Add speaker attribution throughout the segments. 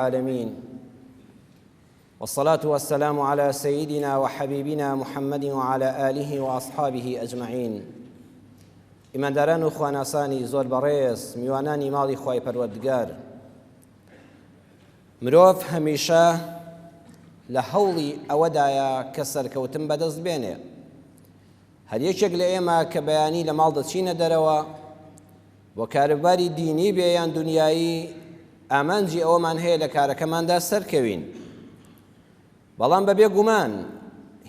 Speaker 1: العالمين والصلاة والسلام على سيدنا وحبيبنا محمد وعلى آله وأصحابه أجمعين. ئیمانداران و خواناسانی زۆر بەڕێز میوانانی ماڵی خوای پەروەردگار، مرۆڤ هەمیشە لە هەوڵی ئەوەدایە کە سەرکەوتن بەدەست بێنێ. هەر یەکێک لە ئێمە کە بەیانی لە ماڵ دەچینە دەرەوە بۆ کاروباری دینی بێ یان دنیایی، ئامانجی ئەوەمان هەیە لە کارەکەماندا سەرکەوین. بەڵام بەبێ گومان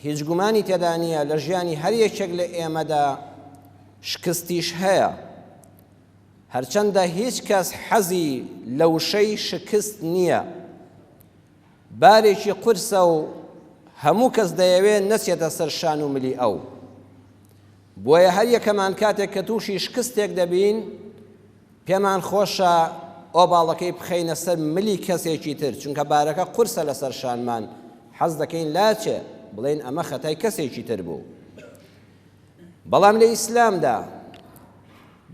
Speaker 1: هیچ گومانی تێدا نییە لە ژیانی هەر یەکێک لە ئێمەدا شکستیش هەیە، هەرچەندە هیچ کەس حەزی لە وشەی شکست نییە. بارێکی قورسە و هەموو کەس دەیەوێت نەچێتە سەر شان و ملی ئەو. بۆیە هەر یەکەمان کاتێک کە تووشی شکستێک دەبین، پێمان خۆشە ئۆباڵەکەی بخەینە سەر ملی کەسێکی تر، چونکە بارەکە قورسە لەسەر شانمان، حەز دەکەین لاچێ بڵێن ئەمە خەتای کەسێکی تر بوو. بەڵام لە ئیسلامدا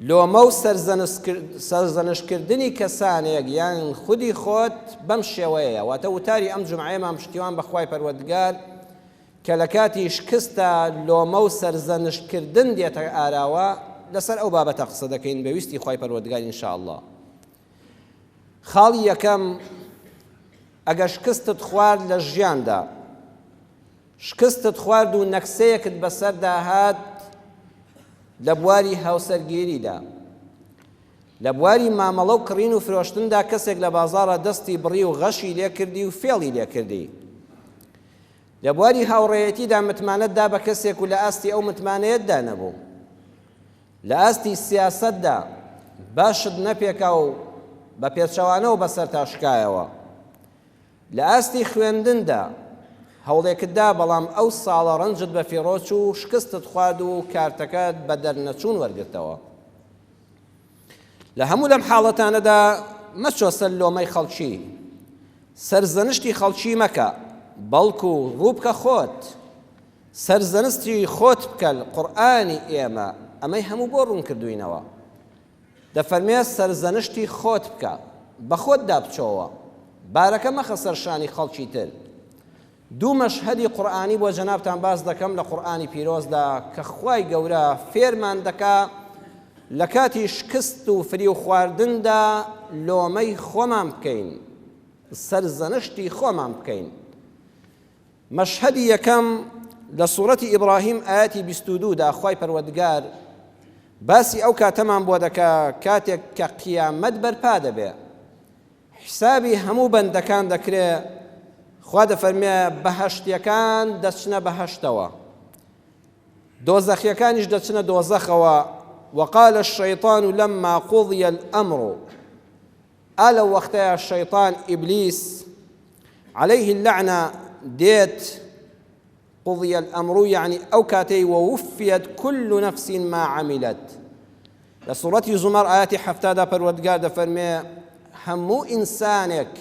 Speaker 1: لۆمە و سەرزەنشکردنی کەسانێک یان خودی خۆت بەم شێوەیە. واتە وتاری ئەم جومعەیەمان پشتیوان بەخوای پەروەردگار کە لە کاتی شکستە لۆمە و سەرزەنشکردن دێتە ئاراوە، لەسەر ئەو بابەتە قسە دەکەین بەویستی خوای پەروەردگار ئینشاءالله. خاڵی یەکەم، ئەگە شکستت خوارد لە ژیاندا، شکستت خوارد و نەکسەیەکت بەسەردا هات لە بواری هاوسەرگیریدا، لە بواری مامەڵە و کڕین و فرۆشتندا کەسێک لە بازاڕە دەستی بڕی و غەشی لێ کردی و فێڵی لێ کردی، لە بواری هاوڕێیەتیدا متمانەتدا بە کەسێک و لە ئاستی ئەو متمانەیەتدا نەبوو، لە ئاستی سیاسەتدا باشت نەپێکا و بە پێچەوانەوە بەسەر تاشکایەوە، لە ئاستی خوێندندا هەوڵێکتدا بەڵام ئەو ساڵە ڕەنجت بە فیڕۆچ و شکستت خوارد و کارتەکەت بە دەرنەچوون وەرگرتەوە. لە هەموو لەم حاڵەتانەدا مەچۆ سەر لۆمەی خەڵکی، سەرزەنشتی خەڵکی مەکە، بەڵکو ڕوو بکە خۆت، سەرزەنستی خۆت بکە. قورئانی ئێمە ئەمەی هەموو بۆ ڕوون کردوینەوە، دەفەرمێ سەرزەنشتی خۆت بکە، بە خۆتدا بچۆوە، بارەکە مەخە سەر شانی خەڵکی تر. دوو مەشهەدی قورئانی بۆ جەنابتان باس دەکەم لە قورئانی پیرۆزدا کە خوای گەورە فێرمان دەکا لە کاتی شکست و فری و خواردندا لۆمەی خۆمان بکەین، سەرزەنشتی خۆمان بکەین. مەشهەدی یەکەم لە سوورەتی ئیبراهیم ئایەتی 22دا خوای پەروەردگار باسی ئەو کاتەمان بۆ دەکا کاتێک کە قیامەت بەرپا دەبێ، حسابی هەموو بەندەکان دەکرێ. خوا دەفەرمێ بەهەشتیەکان دەچنە بەهەشتەوە، دۆزەخیەکانیش دەچنە دۆزەخەوە. وقال الشيطان لما قضي الأمر، ئالە وەختەیە شەیطان ئیبلیس عليه اللعنة دێت، قضي الأمر يعني أو كاتي ووفيت كل نفس ما عملت. لسورة زمر آيات حفتادا پەروەردگار دەفەرمێ هەموو ئینسانێک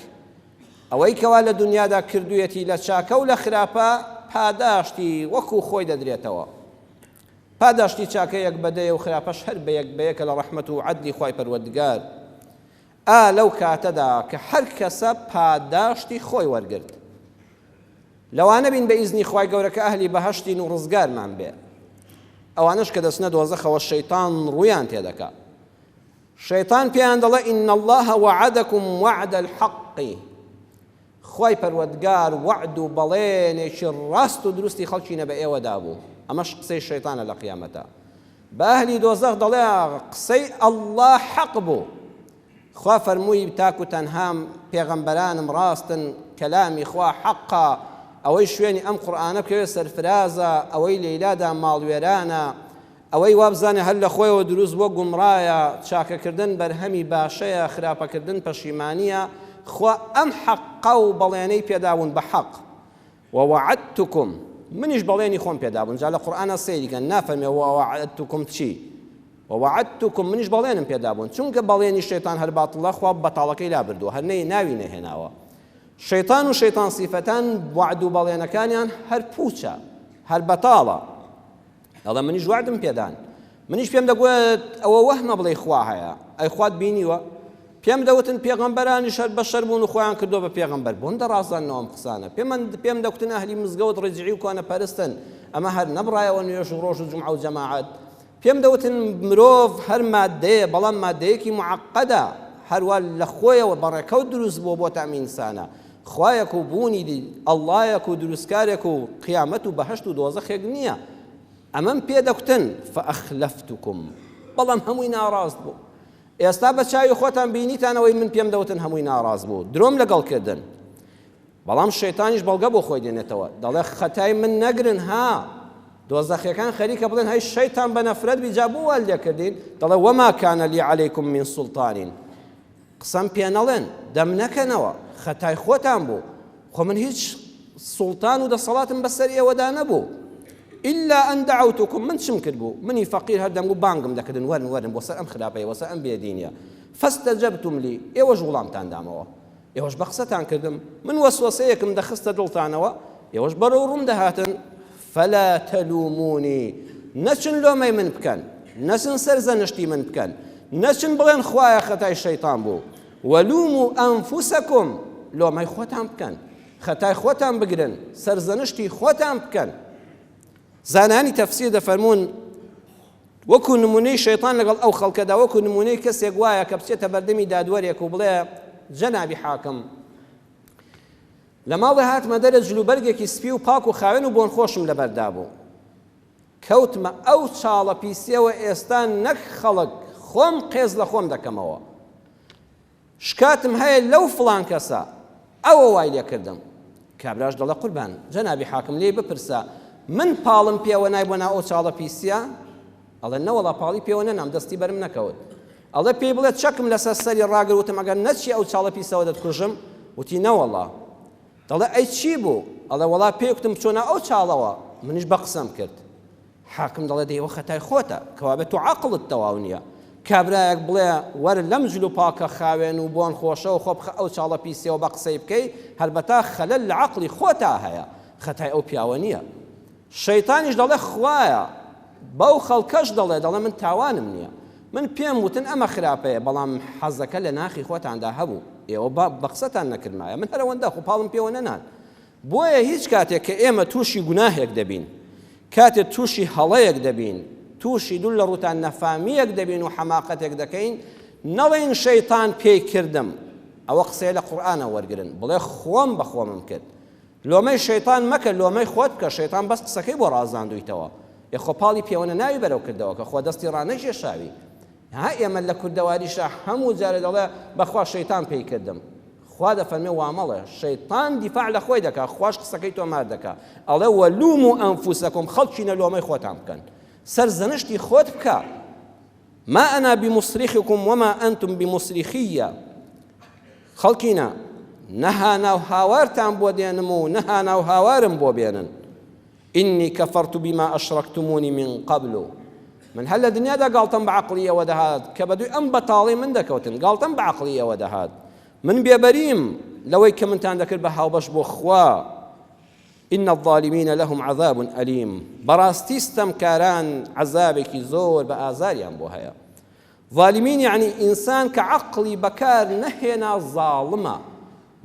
Speaker 1: ئەوەی کەوا لە دنیادا کردوویەتی لە چاکە و لە خراپە پاداشتی وەکو خۆی دەدرێتەوە. پاداشتی چاکەیەک بەدەیە و خراپەش هەر بەیەکە لە ڕەحمەت و عەدلی خوای پەروەردگار. لەو کاتەدا کە هەر کەسە پاداشتی خۆی وەرگرت، لەوانە بین بە ئیزنی خوای گەورە کە ئەهلی بەهەشتین و ڕزگارمان بێ. ئەوانش کە دەچنە دۆزەخەوە شەیطان ڕوویان تێدەکا. شەیطان پێیان دەڵێ ئین الله وعدەکم وعد الحەق، خوای پەروەردگار وعد و بەڵێنێکی ڕاست و دروستی خەڵکی نە بە ئێوەدا بوو. ئەمەش قسەی شەیطانە لە قیامەتە. بە ئەهلی دۆزەخ دەڵێ قسەی ئەڵڵا حەق بوو. خوا فەرمووی تاک و تەنها پێغەمبەرانم ڕاستن، کەلامی خوا حەقە، ئەوەی شوێنی ئەم قورئانە بکەوێت سەرفرازە، ئەوەی لەیلادا ماڵوێرانە، ئەوەی وابزانێ هەر لە خۆیەوە دروست بۆ گومڕایە، چاکەکردن بەرهەمی باشەیە، خراپەکردن پەشیمانیە. خوا ئەم حەقە و بەڵێنەی پێداون بە حەق. ووعدتکم، منیش بەڵێنی خۆم پێدابوون. جا لە قورئانە سەیریکەن نافەرمێ ووعدتکم چی، ووعدتکم منیش بەڵێنم پێدابوون، چونکە بەڵێنی شەیطان هەر باتڵە، خوا بەتاڵەکەی لا بردووە، هەر ناوی نەهێناوە. شەیطان و شەیطان سیفەتان وعد و بەڵێنەکانیان هەر پوچە، هەر بەتاڵە. دەڵێ منیش وعدم پێدان، منیش پێم دەگوێت ئەوە وەهمە بڵێ خوا هەیە. ئەی خوات بینیوە؟ پێم دەوتن پێغەمبەرانی شەر بەشەر بوون و خۆیان کردو بە پێغەمبەر بۆن دەڕازانەوە ئەم قسانە پێم دەوتن ئەهلی مزگەوت ڕجعی و کۆنە پەرستن ئەمە هەر نەبڕایەوە نوێژ و ڕۆژ و جومعە و جەماعەت پێم دەوتن مرۆڤ هەر مادەیە بەڵام مادەیەکی معەقەدە هەروە لە خۆیەوە بەڕێکەوت دروست بووە بۆ تام ئینسانە خوایەک و بوونی ئەڵڵایەک و دروستکارێک و قیامەت و بەهەشت و دۆزەخێک نییە ئەمەم پێ دەکوتن فەئەخلەفتوکم بەڵام هەمووی ناڕاست بوو ئێستا بە چاوی خۆتان بینیتانەوەی من پێم دەوتن هەمووی ناڕاست بوو درۆم لەگەڵکردن بەڵام شەیتانیش بەڵگە بۆ خۆی دێنێتەوە دەڵێ خەتای من نەگرن ها دۆزەخیەکان خەریکە بڵێن هەی شەیتان بە نەفرەت بیجا بۆ وا لێکردین دەڵێ وەما کانە لی عەلەیکم من سوڵتانین قسەم پێ نەڵێن دەم نەکەنەوە خەتای خۆتان بوو خۆ من هیچ سوڵتان و دەسەڵاتم بەسەر ئێوەدا نەبوو إلا أن دعوتكم من شم كذبوا مني فقير هذا مو بانقم ده كذا ورن وسأم خلافي وسأم بيدينيا فاستجبتم لي إيوج غلام تانداموا إيوج بخسة عن كذم من وسوسيكم دخست دلتانوا إيوج برورم دهاتن فلا تلوموني نشن لو ما من بكان نشن سرزنشتي من بكان نشن بغين خوايا خطاي الشيطان بو ولوموا أنفسكم لو ما يخوتهم بكان خطاي خوتهم بقرن سرزنشتي خوتهم بكان زانانی تەفسیر دەفەرمون وەکو نمونەی شەیطان لەگەڵ ئەو خەڵکەدا وەکو نمونەی کەسێک وایە کە بچێتە بەردەمی دادوەرێک و بڵێ جەنابی حاکم لە ماڵێ هاتمە دەرە جلوبەرگێکی سپی و پاک و خاوێن و بۆن خۆشم لەبەردا بوو کەوتمە ئەو چاڵە پیسیەوە ئێستا نەک خەڵک خۆم قێز لە خۆم دەکەمەوە شکاتم هەیە لەو فڵان کەسە ئەوە وای لێ کردم کابراش دەڵێ قوربان جەنابی حاکم لێ بپرسە من پاڵم پێوە نای بۆ ناو ئەو چاڵە پیسیە ئەڵێ نەوەڵا پاڵی پێوە نەنام دەستی بەرم نەکەوت ئەڵێ پێی بڵێت چەکم لەسەر سەری ڕاگرتم ئەگەر نەچی ئەو چاڵە پیسەوە دەتکوژم وتی نەوەڵا دەڵێ ئەی چی بوو ئەڵێ وەڵا پێوتم چۆنە ئەو چاڵەوە منیش بە قسەم کرد حاکم دەڵێ دەیەوە خەتای خۆتە کەوا بێت و عەقڵت تەواو نییە کابرایەک بڵێ وەرە لەم جلو پاکە خاوێن و بۆن خۆشەوە خۆ بخە ئەو چاڵە پیسیەوە بە قسەی بکەی هەربەتا خەلەل لە عەقڵی خۆتا هەیە خەتای ئەو پیاوە نییە شەیتانیش دەڵێ خوایە بەو خەڵکەش دەڵێ من تاوانم نییە من پێم وتن ئەمە خراپەیە بەڵام حەزەکە لە ناخی خۆتاندا هەبوو ئێوە بە قسەتان نەکردمایە من هەرەوەندە خۆ پاڵم پێوە نەنان بۆیە هیچ کاتێک کە ئێمە تووشی گوناهێک دەبین کاتێک تووشی هەڵەیەک دەبین تووشی دوو لە ڕووتان نەفامیەک دەبین و حەماقەتێک دەکەین نەڵێن شەیتان پێی کردم ئەوە قسەیە لە قورئانە وەرگرن بڵێ خۆم بە خۆمم کرد لۆمەی شەیتان مەکە لۆمەی خۆت بکە شەیتان بەس قسەکەی بۆ ڕازاندوویتەوە یخۆ پاڵی پێوەنە ناوی بەرەو کردەوە کە خۆ دەستی ڕانەکێشاوی ها ئێمە لە کوردەواریشە هەموو جارێ دەڵێ بەخوا شەیتان پێی کردم خوا دەفەرمێ وامەڵێ شەیتان دیفاع لە خۆی دەکا خوش قسەکەی تۆ مار دەکا ئەڵێ وەلوموا ئەنفوسەکم خەڵچینە لۆمەی خۆتان بکەن سەرزەنشتی خۆت بکە ما ئەنا بمصریخکم وما ئەنتم بمصریخیە خەڵکینە نەها ناو هاوارتان بۆ دێنم و نەها ناو هاوارم بۆ بێنن إني كفرت بما أشركتموني من قبل من هل الدنيا دا قالتم بعقلية ودهاد كبدو أم بطالي من دكوتن قالتم بعقلية ودهاد من بيبريم لو كمن تندكر بها وبش بخوا إن الظالمين لهم عذاب أليم براستيستم كاران عذابك زور بآزار ينبوها ظالمين يعني إنسان كعقلي بكار نهينا ظالمة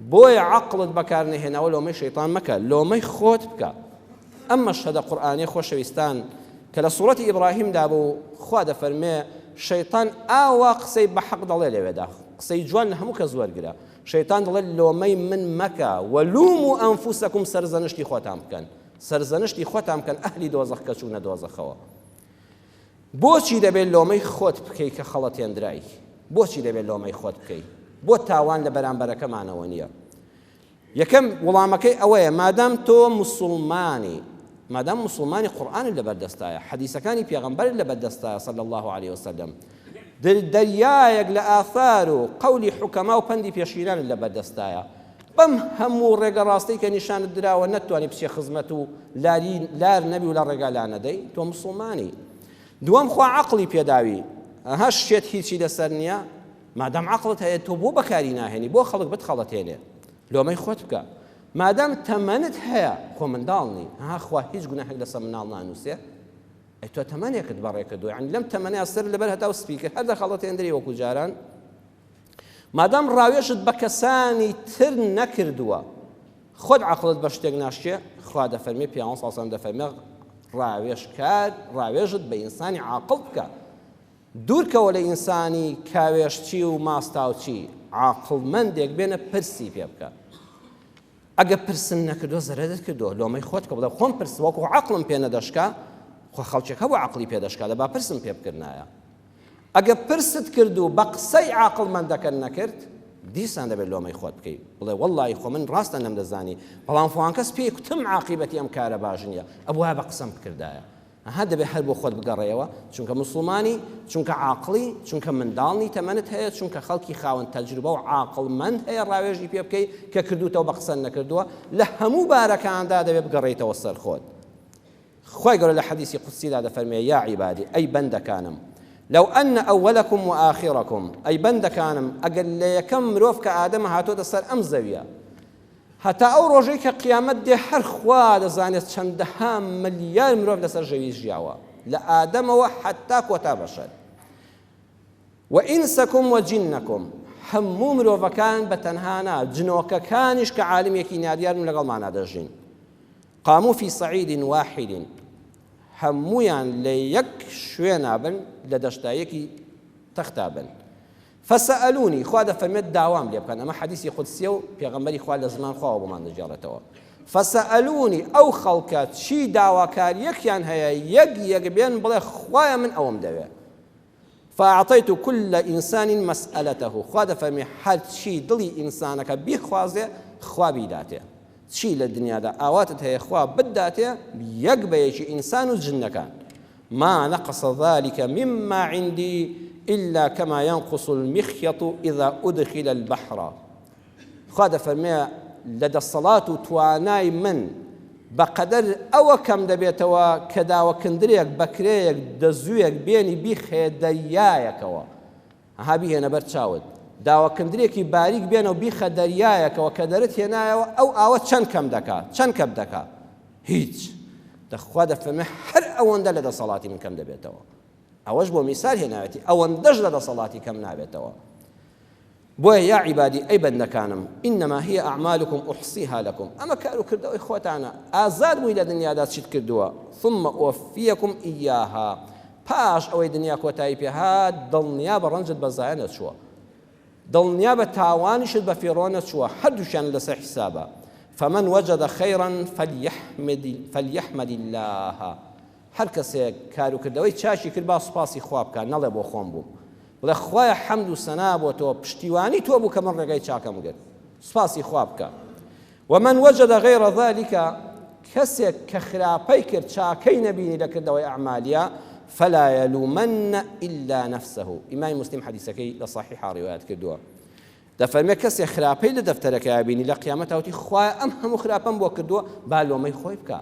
Speaker 1: بوي عقلت بكار نهينا ولو ما شيطان مكا لو ما خوت بكا أما الشهادة القرآنية خوشويستان كلا سورة إبراهيم دابو خواد فرمي شيطان آوا قسي بحق ضليل ودا قسي جوان همو كزوار قرا شيطان ضليل لو مي من مكا ولوموا أنفسكم سرزنشتي خواتام كان سرزنشتي خواتام كان أهلي دوزخ كشونا دوزخوا بوشي دبل لو مي خوت بكي كخلطين دراي بوشي دبل لو مي خوت بكي بو تاوان لبران بركة معنا ونيا يكم والله مكي أوي ما دام تو مسلماني ما دام مسلماني قرآن اللي بدستايا حديث كاني بيغمبر اللي بدستايا صلى الله عليه وسلم دليايق لآثاره قولي حكماء وبندي بيشيران اللي بدستايا بم همو الرجال راستي كنشان الدرا ونتو أني بشي خزمته لا النبي ولا الرجال أنا دي تو مسلماني دوام خو عقلي بيداوي هاش شيت هيشي لسرنيا ما دام عقلت هي تو بو بكارينا هني بو خلق بتخلط هنا لو ما يخوت بك ما دام تمنت هيا خو من دالني ها خو هیچ گوناهك لسه من الله نوسه اي تو تمنيك تبرك دو يعني لم تمني السر اللي برها تو سبيكر هذا خلط اندري وكو جاران مادام ڕاوێژت بە کەسانی تر نەکردووە خۆت عەقڵت بە شتێک ناشتێ خوا دەفەرمێ پیامبەر صلی الله علیه و سلم دەفەرمێ ڕاوێژت بە ئینسانی عاقڵ بکە دوورکەوە لە ئینسانی کاوێشچی و ماستاوچی عاقڵمەندێک بێنە پرسی پێ بکە ئەگە پرسم نەکردۆ زەرەرت کردۆ لۆمەی خۆت کە بڵێ خۆم پرس وەکو عەقڵم پێ نەدەشکا خۆ خەڵکێک هەبوو عەقڵی پێ دەشکا دەبا پرسم پێ بکردنایە ئەگە پرست کرد و بە قسەی عاقڵمەندەکە نەکرد دیسان دەبێت لۆمەی خۆت بکەیت بڵێ وەڵڵی خۆ من ڕاستە نەمدەزانی بەڵام فڵان کەس پێی کوتم عاقیبەتی ئەم کارە باش نییە ئەوە بە قسەم بکردایە ئەها دەبێت هەر بۆ خۆت بگەڕێەوە چونکە موسڵمانی چونکە عاقڵی چونکە منداڵنی تەمەنت هەیە چونکە خەڵکی خاوەن تەجروبە و عاقڵمەند هەیە ڕاوێژی پێ بکەیت کە کردوتەوە بە قسە نەکردووە لە هەموو بارەکاندا دەبێت بگەڕێیتەوە سەر خۆت خۆی گەورە لە حەدیثی قودسیدا دەفەرمێ یا عیبادی ئەی بەندەکانم لو أن أولكم وآخركم أي بندكانم أقل ليكم مروف كآدم هاتو دسر أم زوية حتى أو رجيك قيامت دي هر خوا دزانيت چندها مليار مروف دسر جويز جاوا لآدم وحتى كوتا بشر وإنسكم وجنكم همو مروف كان بتنهانا جنوك كانش كعالم يكي ناديار من لقل معنا دجين قاموا في صعيد واحد هەموویان لە یەک شوێنە بن لە دەشتایەکی تەختا بن فەسەئەلوونی خوا دەفەرمێت داوام لێ بکەن ئەمە حەدیثی قودسیە و پێغەمبەری خوا لە زمان خواوە بۆمان دەجێڕێتەوە فەسەئەلوونی ئەو خەڵکە چی داواکاریەکیان هەیە یەک بێن بڵێ خوایە من ئەوم دەوێت فأعطيت كل إنسان مسألته خوا دەفەرمێ هەر چی دڵی ئینسانەکە بیخوازێ خوا بیداتێ چی لە دنیادا ئاواتت هەیە خوا بداتێ یەک بەیەکی ئینسان و جنەکان ما نقص ذلك مما عندي إلا كما ينقص المخيط إذا أدخل البحر خوا دەفەرمێ لەدەسەڵات و توانای من بەقەدەر ئەوە کەم دەبێتەوە کە داوەکندرێک بەکرەیەک دەزوویەک بێنی بیخێ دەریایەکەوە ئەها بیهێنە بەر چاوت داوەکندرێکی باریک بێنە و بیخە دەریایەکەوە کە دەرت هێنایەوە ئەو ئاوە چەند کەم دەکات هیچ دەخوا دەفەرمێ هەر ئەوەندە لە دەسەڵاتی من کەم دەبێتەوە ئەوەش بۆ میسال هێناوێتی ئەوەندەش لە دەسەڵاتی کەم نابێتەوە بۆیە یا عیبادی ئەی بەندەکانم ئینەما هی ئەعمالکم ئوحصیها لەکم ئەمە کار و کردەوەی خۆتانە ئازاد بووی لە دنیادا چیت کردووە ثم ئوفیەکم ئیاها پاش ئەوەی دنیا کۆتایی پێهات دڵنیا بە ڕەنجت بەزایە نەچووە دڵنیا بە تاوانیشت بە فێڕۆ نەچووە هەردووشیان لەسەر حیسابە فمن وجد خيرا فليحمد الله هەر کەسێک کار و کردەوەی چاشی کرد با سوپاسی خوا بکە نەڵێ بۆ خۆم بوو بڵێ خوایە حەمد و سەنا بۆ تۆ پشتیوانی تۆ بوو کە من ڕێگای چاکەم گرت سوپاسی خوا بکە ومن وجد غير ذلك کەسێک کە خراپەی کرد چاکەی نەبینی لە کردەوەی ئەعمالیە فلا يلومن إلا نفسه إمام مسلم حديثكي لصحيح روايات كدوا دەفەرمێ کەسێ خراپەی لە دەفتەرەکە بینی لە قیامەت وتی خوایە ئەم هەموو خراپەم بۆ کردووە با لۆمەی خۆی بکە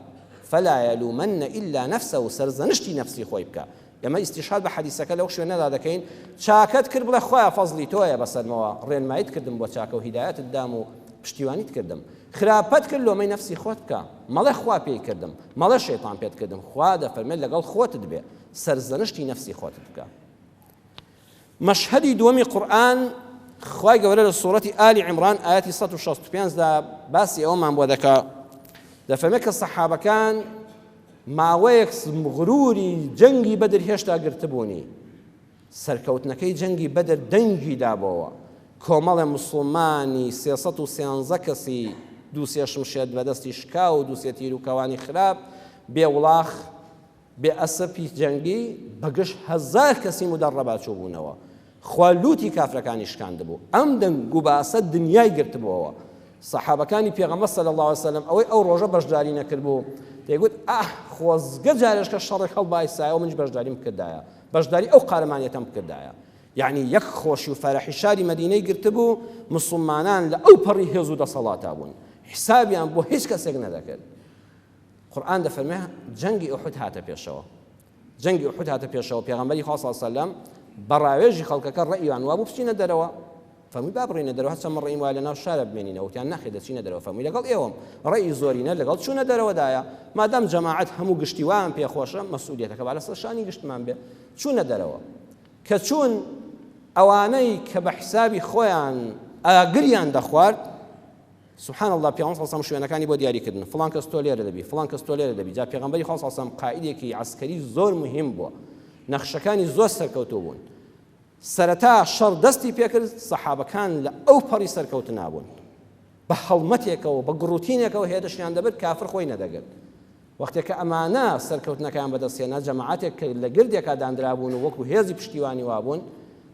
Speaker 1: فلا يلومن إلا نفسه سەرزەنشتی نفسی خۆی بکە ئێمە ئیستیشهاد بە حەدیثەکە لەو شوێنەدا دەکەین چاکەت کرد بڵێ خوایە فەزلی تۆیە بەسەرمەوە ڕێنماییت کردم بۆ چاکە و هیدایەتت دام و پشتیوانیت کردم خراپەت کرد لۆمەی نفسی خۆت بکە مەڵێ خوا پێی کردم مەڵێ شەیطان پێت کردم خوا دەفەرمێت لەگەڵ خۆتت بێ سەرزەنشتی نفسی خۆتت بکە مەشهەدی دووەمی قورئان خوای گەورە لە سوورەتی ئالی عیمران ئاەتی 165 دا باسی ئەومان بۆ دەکا دەفەرمێت کە سەحابەکان ماوەیەک غروری جەنگی بەدر هێشتا گرتبوونی سەرکەوتنەکەی جەنگی بەدر دەنگی دابەوە کۆمەڵێ موسڵمانی 313 کەسی دووسێ شمشێر بەدەستی شکا و دووسێ تیرروکەوانی خراپ بێ وڵاخ بێ ئەسپی جەنگی بەگشت 1000 کەسی مدەڕەبا چوو بوونەوە خوا لوتی کافرەکانی شکاندبوو ئەم دەنگ و باسە دنیای گرتبووەوە سەحابەکانی پێغەمبەر صلی الله علیه وسلم ئەوەی ئەو ڕۆژە بەشداری نەکردبوو دەیگوت خۆزگە جارێشکە شەڕێک هەڵبایسایە و منش بەشداریم کردایە بەشداری ئەو قارەمانیەتەم کردایە یعنی یەک خۆشی و فەرەحی شاری مەدینەی گرتبوو مسلمانان لە ئەو پەڕی هێز و دەسەڵاتە بوون حسابیان بۆ هیچ کەسێک نەدەکرد قورئان دەفەرمێ جەنگی ئوحود هاتە پێشەوە جەنگی ئوحود هاتە پێشەوە پێغەمبەری خوا صلی الله علیه وسلم بەڕاوێژی خەڵکەکە ڕەئیوان وا بوو بچینە دەرەوە فەرمووی با بڕینە دەرەوە هەچەند من ڕێیم وایە لەناو شارە بمێنینەوە وتیان ناخێ دەچینە دەرەوە فەرمووی لەگەڵ ئێوەم ڕێی زۆرینە لەگەڵ چوونە دەرەوەدایە مادام جەماعەت هەموو گشتیوان پێخۆشە مەسئولیەتەکە با لەسەر شانی گشتمان بێ چوونە دەرەوە کە چوون ئەوانەی کە بە حسابی خۆیان ئاگریان دەخوارد سبحان الله پێغەمبەر صلی الله علیه و سلم شوێنەکانی بۆ دیاریکردن فڵان کەس تۆ لێرە دەبی فڵان کەس تۆ لێرە دەبی جا پێغەمبەری خوا صلی الله علیه و سلم قائیدێکی عسکەری زۆر مهم بووە نەخشەکانی زۆر سەرکەوتوو بوون سەرەتا شەڕ دەستی پێکرد سەحابەکان لە ئەو پەڕی سەرکەوتن نابوون بە هەڵمەتێکەوە بە گڕوتینێکەوە هێدەشیان دەبێت کافر خۆی نەدەگرت وەختێک کە ئەمانە سەرکەوتنەکەیان بەدەستهێنا جەماعەتێک کە لە گردێکا دانرابوون و وەکو هێزی پشتیوانی وابوون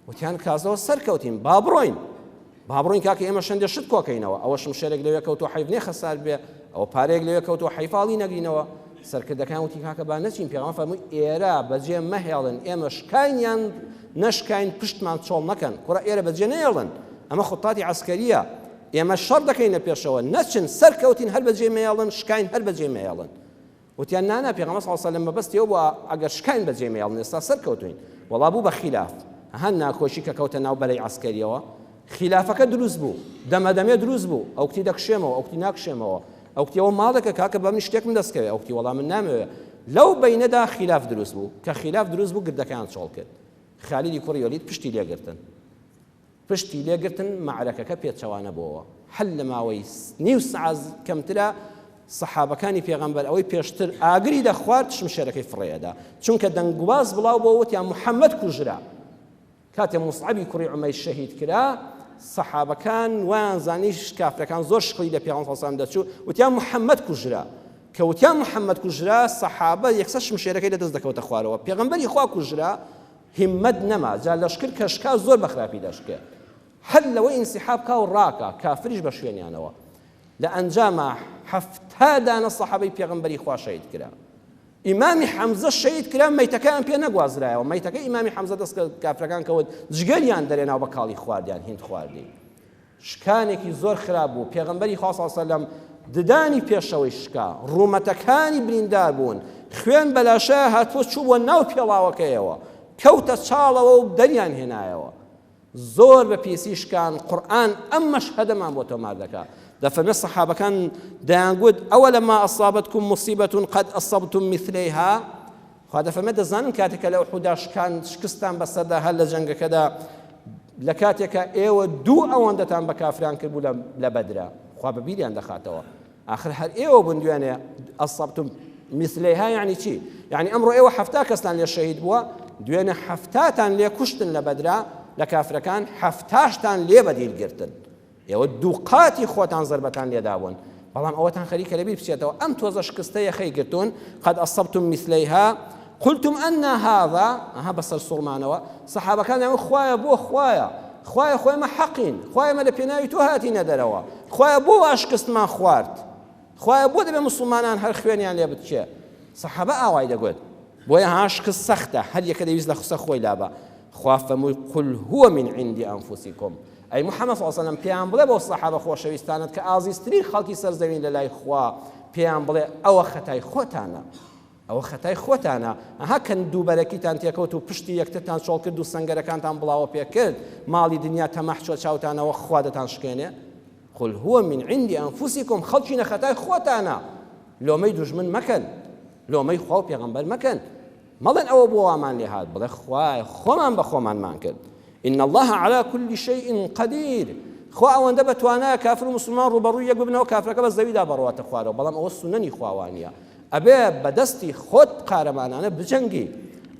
Speaker 1: وتیان کازەوە سەرکەوتین با بڕۆین کاکە ئێمە شەندێ شت کۆکەینەوە ئەوە شمشێرێک لەوێ کەوتۆ حەیف خەسار بێ ئەوە پارێک لەوێ کەوتۆ حەیفاڵی نەگرینەوە سەرکردەکان وتی کاکە با نەچین پێغەمبەر فەرمووی ئێرە بەجێ مەهێڵن ئێمە شکاینیان نەشکاین پشتمان چۆڵ نەکەن کوڕە ئێرە بەجێ نەهێڵن ئەمە خوتاتی عسکەریە ئێمە شەڕ دەکەینە پێشەوە نەچن سەرکەوتین هەر بەجێ مەهێڵن شکاین هەر بەجێ مەهێڵن وتیان نانا پێغەمبەر صلی الله علیه و سلم مەبەستیەوە بووە ئەگەر شکاین بەجێ مەهێڵن ئێستا سەرکەوتوین وەڵا بوو بە خیلاف هەن ناکۆشی کە کەوتە ناو بەلەی عسکەریەوە خلافەکە دروست بوو دەمەدەمێ دروست بوو ئەو کتی دەکشێمەوە ئەو کتی ناکشێمەوە ئەو کتیەوە ماڵەکە کاکە بە من شتێکم دەستکەوێ ئەو کتی وەڵام من نامەوێ لەو بەینەدا خلاف دروست بوو کە خلاف دروست بوو گردەکان چۆڵ کرد خالیدی کوڕی وەلید پشتی لێگرتن معرەکەکە پێچەوانە بووەوە هەل لە ماوەی نیو سەعات کەمترە سەحابەکانی پێغەمبەر ئەوەی پێشتر ئاگری دەخوارد شمشێرەکەی فڕێدا چونکە دەنگواز بڵاو بۆ وتیان محەممەد کوژرا کاتێ موسعەبی کوڕی عومەیر شەهید کرا سەحابەکان ویان زانیش کافرەکان زۆر شقی لە پێغەمبەر صلی الله علیه و سلم دەچوو وتیان محەممەد کوژرا کە وتیان محەممەد کوژرا سەحابە یەکسەر شمشێرەکەی لەدەست دەکەوتە خوارەوە پێغەمبەری خوا کوژرا هیممەت نەما جا لەشکر کەشکا زۆر بەخراپی دەشکێ هەر لەوەی ئینسیحاب کا و ڕاکە کافریش بە شوێنیانەوە لە ئەنجامە هەفتا دانە سەحابەی پێغەمبەری خوا شەهید کرا ئیمامی حەمزە شەهید کرا مەیتەکەیان پێ نەگوازرایەوە مەیتەکەی ئیمامی حەمزە دەست کافرەکان کەوت جگەریان دەرێناو بە کاڵی خواردیان هیند خواردی شکانێکی زۆر خراپ بوو پێغەمبەری خوا صلی الله علیه و سلم ددانی پێشەوەی شکا ڕوومەتەکانی بریندار بوون خوێن بەلاشە هاتووە چوو بۆ ناو پێڵاوەکەیەوە کەوتە چاڵەوە و دەریان هێنایەوە زۆر بە پیسی شکان قورئان ئەم مەشهەدەمان بۆ تۆمار دەکات دەفەرمێ سەحابەکان دەیانگوت ئەوەلەما ئەصابەتکم موسیبەتون قەد ئەصەبتم مثلەیها خوا دەفەرمێ دەزانن کاتێکە لە ئوحودا شکستان بەسەردا هەر لە جەنگەکەدا لە کاتێکە ئێوە دوو ئەوەندەتان بە کافران کردبوو لە بەدرا خوا بەبیریان دەخاتەوە آخر هەر ئێوە بوون دوێنێ ئەصەبتم مثلەیها یعنی چی یعنی ئەمڕۆ ئێوە هەفتا کەستان لێ شەهید بووە دوێنێ هەفتاتان لێ کوشتن لە بەدرا لە کافرەکان هەفتاشتان لێ بەدیرگرتن ئێوە دوو قاتی خۆتان زەربەتان لێدا بوون بەڵام ئەوەتان خەریکە لەبیر بچێتەوە ئەم تۆزە شکستەیە خەیگرتوون قەد ئەصەبتم مثلەیها قلتم أن هذا ها بەسەر سوڵمانەوە سەحابەکان دەیان خوایە بۆ خوایە خۆی ئمە حەقین خۆی ئمە لە پێناوی تۆ هاتینە دەرەوە خۆیە بۆ واشکستمان خوارد خۆیە بۆ دەبێ موسڵمانان هەر خوێنیان لێ بچێ سەحابە ئاوای دەگوت بۆیە ها شکست سەختە هەر یەکە دەویست لە خسە خۆی لابە خوا فەرمووی قل هو من عند أنفسكم ئەی محەممەد صلی الله علیه و سلم پێیان بڵێ بۆ سەحابە خۆشەویستانت کە ئازیزترین خەڵکی سەرزەوین لە لای خوا پێیان بڵێ ئەوە خەتای خۆتانە ئەوە خەتای خۆتانە ئەها کە دووبەرەکیتان تێکەوت و پشتی یەکترتان چۆڵ کرد و سەنگەرەکانتان بڵاوە پێ کرد ماڵی دنیا تەمەح چۆ چاوتانەوە خوا دەتان شکێنێ قل هو من عند أنفسكم خەڵکینە خەتای خۆتانە لۆمەی دوژمن مەکەن لۆمەی خوا و پێغەمبەر مەکەن مەڵێن ئەوە بۆ وامان لێ هات بڵێ خوای خۆمان بە خۆمانمان کرد إن الله على كل شيء قدير خوا ئەوەندە بەتوانایە کافر و مسلمان ڕوبەڕووی یەک ببنەوە کافرەکە بە زەویدا بەڕواتە خوارەوە بەڵام ئەوە سونەنی خواوانیە ئەبێ بەدەستی خۆت قارەمانانە بجەنگی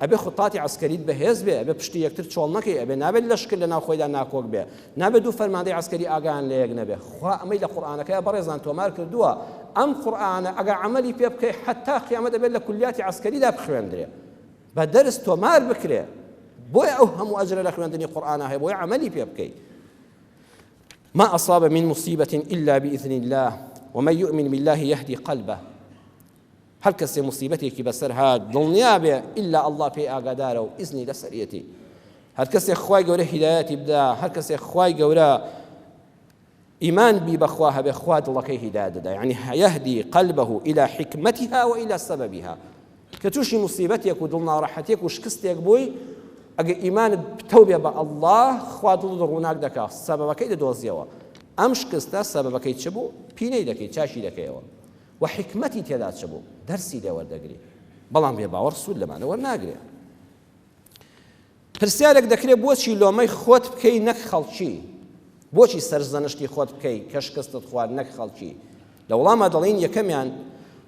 Speaker 1: ئەبێ خوتاتی عسکەریت بەهێز بێ ئەبێ پشتی یەکتر چۆڵ نەکەی ئەبێ نابێت لەشکر لە ناو خۆیدا ناکۆک بێ نابێت دوو فەرماندەی عسکەری ئاگان لە یەک نەبێ خوا ئەمەی لە قورئانەکەیە بەڕێزان تۆمار کردووە ئەم قورئانە ئەگەر عەمەلی پێ بکەی حتا قیامەت دەبێت لە کولیاتی عسکەریدا بخوێندرێ بە دەرس تۆمار بکرێ بۆیە ئەو هەموو ئەجرە لە خوێندنی قورئانە هەیە بۆیە عەمەلی پێ بکەی ما أصاب من مصيبة إلا بإذن الله ومن يؤمن بالله يهدي قلبه هەر کەسێ مصیبەتێکی بەسەر هات دڵنیا بێ ئیلا ئەڵڵا پێی ئاگادارە و ئیزنی لەسەریەتی هەر کەسێ خوای گەورە هیدایەتی بدا هەر کەسێ خوای گەورە ئیمان بی بەخوا هەبێ خوا دڵەکەی هیدایەت دەدا یعنی يهدي قلبه إلى حكمتها وإلى سببها کە تووشی مصیبەتێک و دڵناڕەحەتێک و شکستێک بووی ئەگەر ئیمانت بتەوبێ بە ئەڵڵا خوا دڵت ڕووناک دەکات سەبەبەکەی دەدۆزیەوە ئەم شکستە سەبەبەکەی چ بوو پینەی دەکەی چاشی دەکەیەوە و حکمەتی تێدا چ بوو دەرسی لێ وەردەگری بەڵام بێ باوەڕ سوود لەمانە وەرناگرێ پرسیارێک دەکرێت بۆچی لۆمەی خۆت بکەی نەک خەڵکی، بۆچی سەرزەنشتی خۆت بکەی کە شکستت خوارد نەک خەڵکی؟ لە وەڵامە دەڵێن یەکەمیان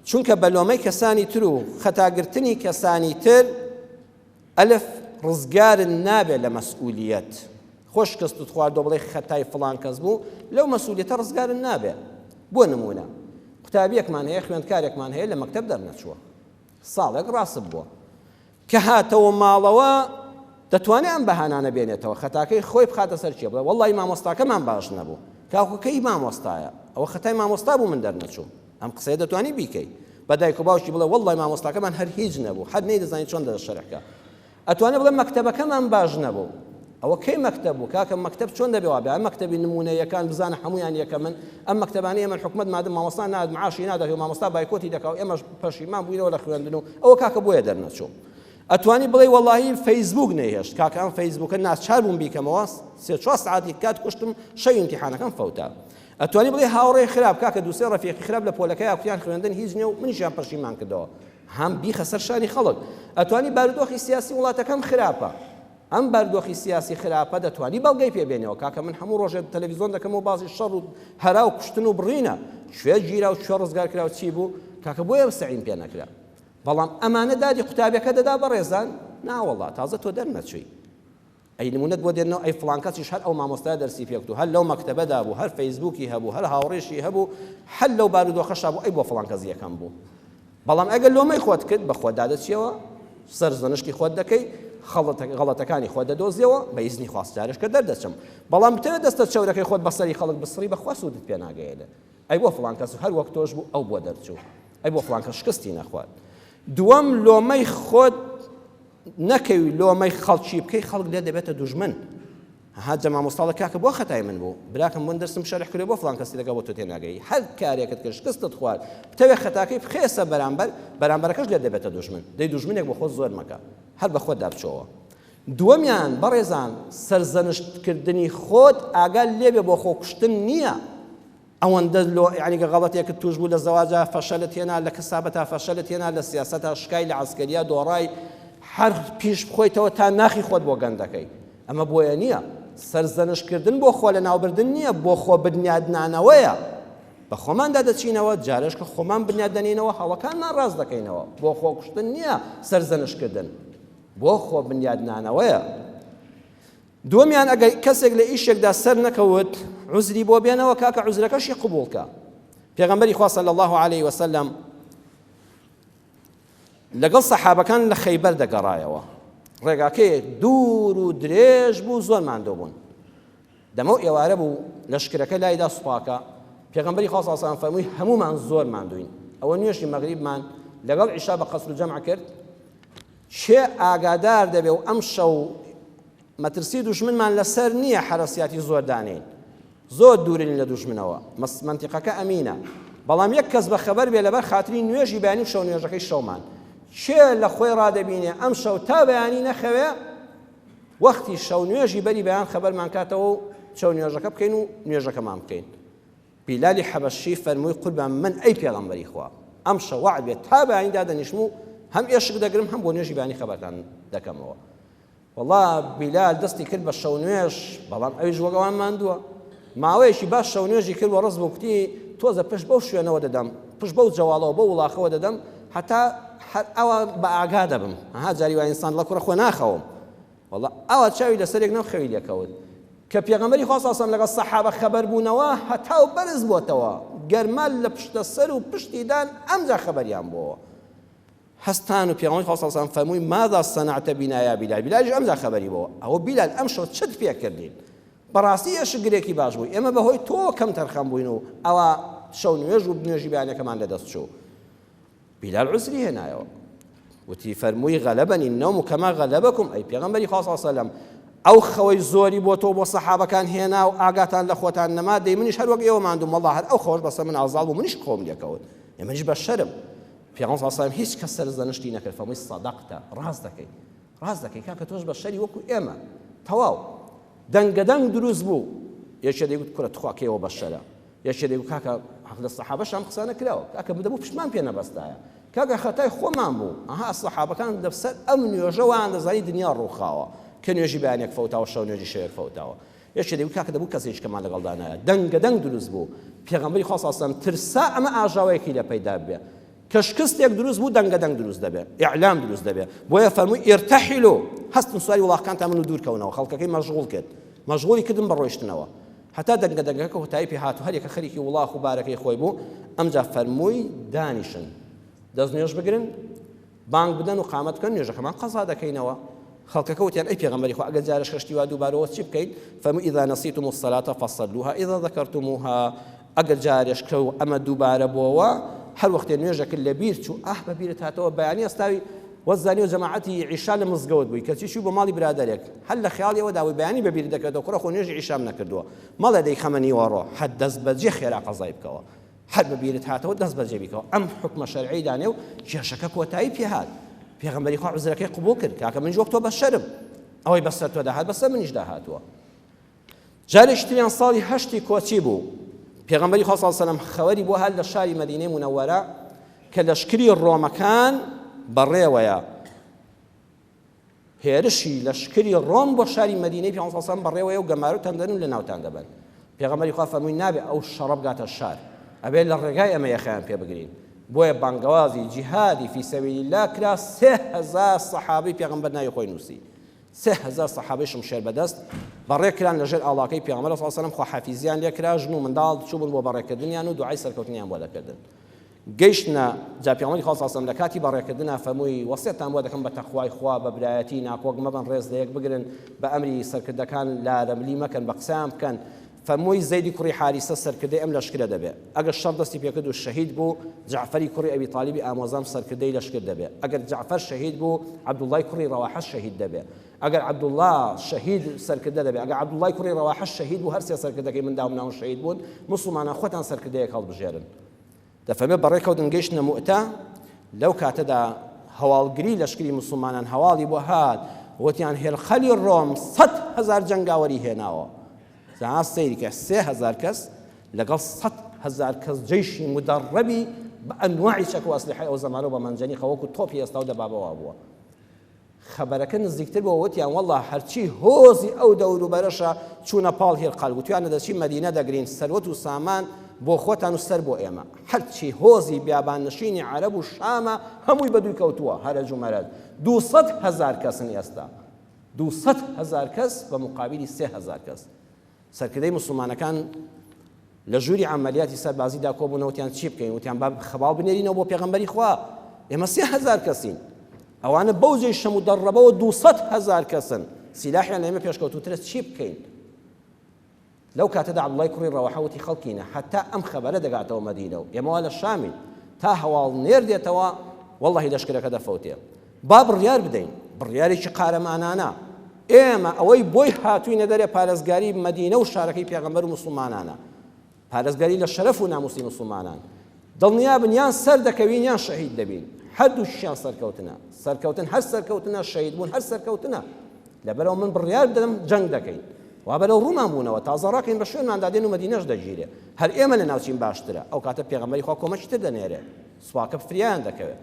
Speaker 1: چونکە بە لۆمەی کەسانی تر و خەتاگرتنی کەسانی تر ئەلف ڕزگارن نابێت لە مەسئولیەت. خۆ شکستت خواردۆ بڵێ خەتای فڵان کەس بوو، لەو مەسئولیەتە ڕزگارن نابێت. بۆ نمونە قوتابیەکمان هەیە، خوێندکارێکمان هەیە لە مەکتەب دەرنەچووە، ساڵێک ڕاست بووە کە هاتەوە ماڵەوە دەتوانێت ئەم بەهانانە بێنێتەوە، خەتاکەی خۆی بخاتە سەر چێ بڵێ وەڵڵی مامۆستاکەمان باش نەبوو، کاکوکەی مامۆستایە، ئەوە خەتای مامۆستا بوو من دەرنەچوو. ئەم قسەیە دەتوانی بیکەی بە دایک و باوکی بڵێ وەڵڵی مامۆستاکەمان هەر هیچ نەبوو، حەد نەیدەزانی چۆن دەشەرەکە. ئەتوانێت بڵێ مەکتەبەکەمان باش نەبوو، ئەوە کەی مەکتەب بوو؟ کاکە مەکتەب چۆن دەبێ وابێ؟ ئەم مەکتەبی نمونەیەکان بزانە هەمویان یەکە من ئەم مەکتەبانەی ئێمە حکومەت مادەم مامۆستا ناد معاشی نادەکەوێت مامۆستا بایکۆتی دەکەوت ئێمەش پەشیمان بووینەوە لە خوێندن و ئەوە کاکە بۆیە دەرنەچوو. ئەتوانی بڵێ وەڵڵاهی فەیسبوک نەیهێشت، کاکە ئەم فەیسبوکە ناچار بووم بیکەمەوە 3-4 ساعتی کات کوشتم شەوی ئیمتیحانەکەم فەوتە. ئەتوانی بڵێ هاوڕێی خراپ، کاکە دووسێ ڕەفیقی خراپ لە پۆلەکەی یاکوتیان خوێندن هیچ نییە و منیشیان پەشیمان کردەوە، هەم بیخە سەر شانی خەڵک. ئەتوانی بارودۆخی سیاسی وڵاتەکەم خراپە، ئەم بارودۆخی سیاسی خراپە دەتوانی بەڵگەی پێبێنەوە، کاکە من هەموو ڕۆژێ تەلەڤیزۆن دەکەم و بازی شەڕ و هەرا و کوشتن و بڕینە، کوێ گیرا و کوێ ڕزگار کرا و چی بوو، کاکە بۆیە سەعیم پێ نەکرا. بەڵام ئەمانە دادی قوتابیەکە دەدا بەڕێزان، ناوەڵڵا تازە تۆ دەرنەچووی، ئەی نمونەت بۆ دێنەوە ئەی فڵان کەسیش هەر ئەو مامۆستای دەرسی پێکتو، هەر لەو مەکتەبەدا بوو، هەر فەیسبوکی هەبوو، هەر هاوڕێشی هەبوو، هەر لەو بارودۆخەشا بوو، ئەی بۆ فڵان کەس یەکەم بوو. بەڵام ئەگەر لۆمەی خۆت کرد بە خۆت دادەچیەوە، سەرزەنشتی خۆت دەکەی، غەڵەتەکانی خۆت دەدۆزیەوە، بە ئیزنی خواستارش کە دەردەچم. بەڵام بتەوێت دەستە چەورەکەی خۆت بەسەری خەڵک بسڕی بەخوا سوودت پێ ناگەیێنێ، ئەی بۆ فڵان کەس هەر وەک تۆش بوو ئەو بۆ دەرچوو، ئەی بۆ فڵان کەس شکستی نەخوات. دووەم لۆمەی خۆت نەکەوی، لۆمەی خەڵکی بکەی، خەڵک لێ دەبێتە دوژمن. هات جە مامۆستاڵە کاکە بۆ خەتای من بوو، براکەم بۆ دەرسم شەرح کردێ بۆ فڵان کەسی لەگەڵ بۆ تۆ تێناگەی، هەر کارێکت کرد شکستت خوارد بتەوێت خەتاکەی بخێسە بەرامبەرەکەش لێ دەبێتە دوژمن، دەی دوژمنێک بۆ خۆت زۆر مەکە، هەر بە خۆت دابچۆوە. دووەمیان بەڕێزان سەرزەنشتکردنی خۆت ئاگال لێبێ بۆ خۆکوشتن نییە. ئەوەندە یعنی غەڵەتێکت توش بوو لە زەواجە فەشەلت هێنا، لە کەسابەتا فەشەلت هێنا، لە سیاسەتا شکای، لە عەسکەریە دۆڕای، هەر پیش بخۆیتەوە تا ناخی خۆت بۆ گەندەکەی. ئەمە بۆیە نییە، سەرزەنشتکردن بۆ خۆ لە ناوبردن نییە، بۆ خۆ بنیادنانەوەیە. بە خۆماندا دەچینەوە، جارش کە خۆمان بنیاد دەنینەوە هەڵەکانمان ڕاست دەکەینەوە، بۆ خۆکوشتن نییە سەرزەنشتکردن، بۆ خۆ بنیادنانەوەیە. دووەمیان ئەگەر کەسێک لە ئیشێکدا سەر نەکەوت عوزری بۆ بێنەوە، کاکە عوزرەکەشی قبوڵکە. پێغەمبەری خوا صلی الله علیه وسلم لەگەڵ سەحابەکان لە خەیبەر دەگەڕایەوە، ڕێگاکەیەک دوور و درێژ بوو، زۆر ماندوو بوون، دەمە و ئێوارە بوو لەشکرەکە لایدا سوپاکە. پێغەمبەری خوا صلی الله علیه وسلم فەرمووی هەمومان زۆر ماندووین، ئەوە نوێژی مەغریبمان لەگەڵ عیشا بە قەسر و جەمع کرد، چێ ئاگادار دەبێ و ئەم شەو مەترسی دوژمنمان لەسەر نییە حرەسیاتی زۆر دانین، زۆر دوورین لە دوژمنەوە، منتیقەکە ئەمینە، بەڵام یەک کەس بە خەبەر بێ لەبەر خاتری نوێژی بەیانی شەو نوێژەکەی شەومان، چێ لە خۆی ڕادەبینێ ئەم شەو تا بەیانی نەخەوێ، وەختی شەو نوێژی بەری بەیان خەبەرمان کاتەوە و شەو نوێژەکە بکەین و نوێژەکەمان بکەین. بیلالی حەبەشی فەرمووی قوربان من ئەی پێغەمبەری خوا، ئەم شەو وعد بێت تا بەیانی دادەنیشم و هەم ئێشک دەگرم هەم بۆ نوێژی بەیانی خەبەرتان دەکەمەوە. والله بیلال دەستی کرد بە شەو نوێژ، بەڵام ئەویش وەگەوان ماندووە، ماوەیەکی باش شەو نوێژی کرد و ڕز بوو کوتی تۆزە پشت بەو شوێنەوە دەدەم، پشت بەو جەواڵەوە بەو وڵاخەوە دەدەم، هەتا ئەوە بە ئاگا دەبم، ئەها جاری وای ئینسان لە کوڕە خۆ ناخەوم. والله ئەوە چاوی لەسەرێک نەو خەوی لێکەوت کە پێغەمبەری خوا صلی الله علیه و سلم لەگەڵ سەحابە خەبەر بوونەوە هەتا و بەرز بۆتەوە، گەرمال لە پشتە سەر و پشتیدان ئەمجا خەبەریان بۆوە. هەستان و پێغەمبەری خوا صلی الله علیه و سلم فەرمووی ماذا صنعت بنا یا بیلال، بیلالیش ئەمجا خەبەری بۆوە، ئەوە بیلال ئەم شەو چت پێکردین، بەڕاستی ئێشگرێکی باش بووی، ئێمە بەهۆی تۆ کەم تەرخەم بووین و ئەوە شەو نوێژ و نوێژی بەیانەکەمان لەدەست چوو. بیلال عوزری هێنایەوە، وتی فەرمووی غەلەبەنی النەوم کەما غەلەبەکم، ئەی پێغەمبەری خوا صلی الله علیه و سلم ئەو خەوەی زۆری بۆ تۆ بۆ سەحابەکان هێنا و ئاگاتان لە خۆتان نەما، دەی منیش هەر وەک ئێوە ماندووم، وەڵڵا هەر ئەو خەوەش بەسەر من ئازاڵ بوو، منیش خۆم لێکەوت، ئێمەش بە شەرم. پێغەمبەر صلی الله علیه و سلم هیچ کەس سەرزەنشتی نەکرد، فەرمووی سەدەقتە، ڕاست دەکەی کاکە تۆش بە شەری وەکو ئێمە، تەواو. دەنگەدەنگ دروست بوو، یەکێ دەیگوت کوڕە تخواکەیەوە بە شەرە، یەکێ دەیگوت کاکە لە سەحابەش ئەم قسە نەکراوە، کاکە بدەبوو پشتمان پێ نەبەستایە، کاکە خەتای خۆمان بوو، ئەها سەحابەکان دەبسەر ئەم نوێژە وایان دەزانی دنیا ڕووخاوە، کە نوێژی بەیانێک فەوتاوە شەو نوێژی شەوێک فەوتاوە یەکێ دەیوت کاکە دەبوو کەسێکمان لەگەڵدا نایە دەنگەدەنگ دروست بوو پێغەمبەری خوا صلی الله علیه و سلم ترسا ئەمە ئاژاوەیەکی لە پەیدا بێ کە شکستێک دروست بوو دەنگەدەنگ دروست دەبێ ئیعلام دروست دەبێ بۆیە فەرمووی ئیرتەحیلوا هەستن سواری وڵاغەکانتان من و دوورکەونەوە خەڵکەکەی مەشغوڵ کرد مەشغوڵی کردن بە ڕۆیشتنەوە هەتا دەنگەدەنگەکە هۆتایی پێ هاتوو هەر یەکە خەریکی وڵاغ و بارەکەی خۆی بوو ئەمجا فەرمووی دانیشن دەست نوێژ بگرن بانگ بدەن و قامەت بکەن نوێژەکەمان قەزا دەکەینەوە خەڵکەکە وتیان ئەی پێغەمبەری خوا ئەگەر جارش خشتی وا دووبارەوە چی بکەیت فەرمووی ئیذا نەسیتم الصلاة فصلوها ئیذا ذەکەرتموها ئەگەر جارش کە و ئەمە دووبارە بووەوە هەر وەختێ نوێژەکە لە بیر چوو بە بیرت هاتەوە بەیانی ئەستاوی وەزانی و جەماعەتی عیشا لە مزگەوت بووی کەچی چوو بۆ ماڵی برادەرێک هەر لە خەیاڵیەوە داوای بەیانی بە بیر دەکردەوە کوڕە خۆ نوێژی عیشام نەکردووە مەڵێ دەی خەمە نیوەڕۆ حەد دەست بەجێ خێرا قەزای بکەوە هەر بە بیرت هاتەوە دەست بەجێ بیکەوە ئەم حکمە شەرعی دانێ و کێشەکە کۆتایی پێ هات پێغەمبەری خوا عوزرەکەی قبوڵ کرد کاکە من وەک تۆ بەشەرم ئەوەی بەسەر تۆ داهات بەسەر منیش داهاتووە جارێکی تریان ساڵی هەشتی کۆچی بوو پێغەمبەری خوا صلی الله علیه و سلم خەوەری بۆ هەر لە شاری مەدینەی مونەوەرە کە لەشکری ڕۆمەکان بەڕێوەیە هێرشی لەشکری ڕۆم بۆ شاری مەدینەی پێغەمبەر صلی الله علیه و سلم بەڕێوەیە و گەمارە و تەندەن لە ناوتان دەبن پێغەمبەری خوا فەرمووی نابێ ئەو شەڕە بگاتە شار ئەبێ لە ڕێگای ئەمە یەخەیان پێ بگرین بۆیە بانگەوازی جیهادی فی سەبیل الله کرا 3000 سەحابەی پێغەمبەر ناوی خۆی نووسی 3000 سەحابەی شمشێر بەدەست بەڕێکران لەژێر ئاڵاکەی پێغەمبەر صلی الله علیه و سلم خواحافیزیان لێ کرا ژن و منداڵ چووبن بۆ بەڕێکردنیان و دوعای سەرکەوتنیان بۆ دەکردن گەیشتنە جا پێغەمبەری خوا صلی الله علیه و سلم لە کاتی بەڕێکردنا فەرمووی وەسیەتتان بۆ دەکەم بە تەخوای خوا بە برایەتی ناکۆک مەبن ڕێز لە یەک بگرن بە ئەمری سەرکردەکان لارەملی مەکەن بە قسەیان بکەن فەرمووی زەیدی کوڕی حاریسە سەرکردەی ئەم لەشکرە دەبێت ئەگەر شەڕ دەستی پێکرد و شەهید بوو جعفەری کوڕی ئەبی تالیبی ئامۆزام سەرکردەی لەشکر دەبێت ئەگەر جعفەر شەهید بوو عەبدوڵڵای کوڕی ڕەواحە شەهید دەبێت ئەگەر عەبدوڵڵا شەهید سەرکردە دەبێت ئەگەر عەبدوڵڵای کوڕی ڕەواحە شەهید بوو هەر سێ سەرکردەکەی منداڵ مناڵ شەهید بوون موسڵمانان خۆتان سەرکردەیەک هەڵبژێرن دەفەرمێت بەڕێکەوتن گەیشتنە موئتە لەو کاتەدا هەواڵگری لەشکری موسڵمانان هەواڵی بۆ هات وتیان هێرخەلی ڕۆم 100,000 جەنگاوەری هێناوە زعما سەیری کە 3000 کەس لەگەڵ 100,000 کەس جەیشی مدەڕەبی بە ئەنواعی چەک و ئەسلحەی ئەو زەمانە بە مەنجەنی خەوەکو تۆپی ئێستا و دەبابەوە بووە خەبەرەکە نزیکتر بۆ وتیان وەڵڵا هەرچی هۆزی ئەو دەوروبەرەشە چوونە پاڵ هێرقەل وتیانە دەچی مەدینە دەگرین سەروەت و سامان بۆ خۆتان و سەر بۆ ئێمە هەرچی هۆزی بیابان نشینی عەرەب و شامە هەمووی بەدووی کەوتووە هەرەج و مەرەج 200,000 کەسن ئێستا 200,000 کەس بە مقابلی 3000 کەس سەرکردەی موسڵمانەکان لە ژووری عەمەلیاتی سەربازیدا کۆبوونەوە وتیان چی بکەین وتیان با خەباڵ بنێرینەوە بۆ پێغەمبەری خوا ئێمە 3000 کەسین ئەوانە بەو جێشە مدەڕەبەوە 200,000 کەسن سیلاحیان لە ئێمە پێشکەوتووترە چی بکەین لەو کاتەدا عەبدوڵڵای کوڕی ڕەواحە وتی خەڵکینە حتا ئەم خەبەرە دەگاتەوە مەدینە و ئێمەوا لە شامین تا هەواڵ نێر دێتەوە وەڵڵاهی لەشکرەکە دەفەوتێ با بڕیار بدەین بڕیارێکی قارەمانانە ئێمە ئەوەی بۆی هاتووینە دەرێ پارێزگاری مەدینە و شارەکەی پێغەمبەر و موسڵمانانە پارێزگاری لە شەرەف و ناموسی موسڵمانان دڵنیابن یان سەر دەکەوین یان شەهید دەبین هەردووشیان سەرکەوتنە سەرکەوتن هەر سەرکەوتنە شەهید بوون هەر سەرکەوتنە لەبەرەوە من بڕیار دەدەم جەنگ دەکەین وا بەرەو ڕوومان بوونەوە تازە ڕاکەین بە شوێنماندا دێن و مەدینەش دەگیرێ هەر ئێمە لە ناوچین باشترە ئەو کاتە پێغەمبەری خوا کۆمەکی تر دەنێرێ سوپاکە فریان دەکەوێت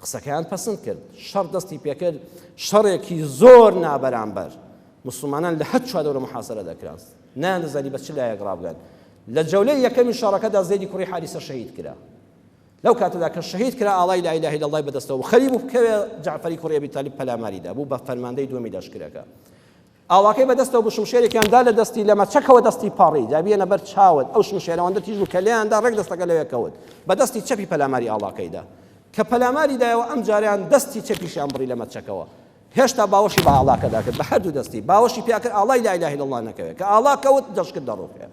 Speaker 1: قسەکەیان پەسند کرد شەڕ دەستی پێکرد شەڕێکی زۆر نابەرامبەر مسلمانان لە هەر چوار دەورە محاسرە دەکران نانزانی بە چ لایەک ڕابگەن لە جەولەی یەکەمی شەڕەکەدا زەیدی کوڕی حاریسە شەهید کرا لەو کاتەدا کە شەهید کرا ئاڵای لا ئیلاهە ئیلا الله بەدەستەوە خەریب بوو بکەوێ جعفەری کوڕی ئەبی تالیب پەلاماریدا بوو بە فەرماندەی دووەمی لەشکرەکە ئاڵاکەی بەدەستەوە بە شمشێرێکیاندا لە دەستی لە مەچەکەوە دەستی پاڕی جابیەنە بەر چاوت ئەو شمشێرەوەندە تیژ و کەلەیاندا ڕێک دەستەکە لەوێ کەوت بە دەستی چەپی پەلاماری ئاڵاکەیدا کە پەلاماری دایەوە ئەم جاریان دەستی چەپیشیان بڕی لە مەچەکەوە هێشتا باوەشی بە ئاڵاکەدا کرد بە هەردوو دەستی باوەشی پیا کرد ئاڵای لا ئیلاهە ئیلا الله نەکەوێت کە ئاڵا کەوت دەشکرد دەڕوخێ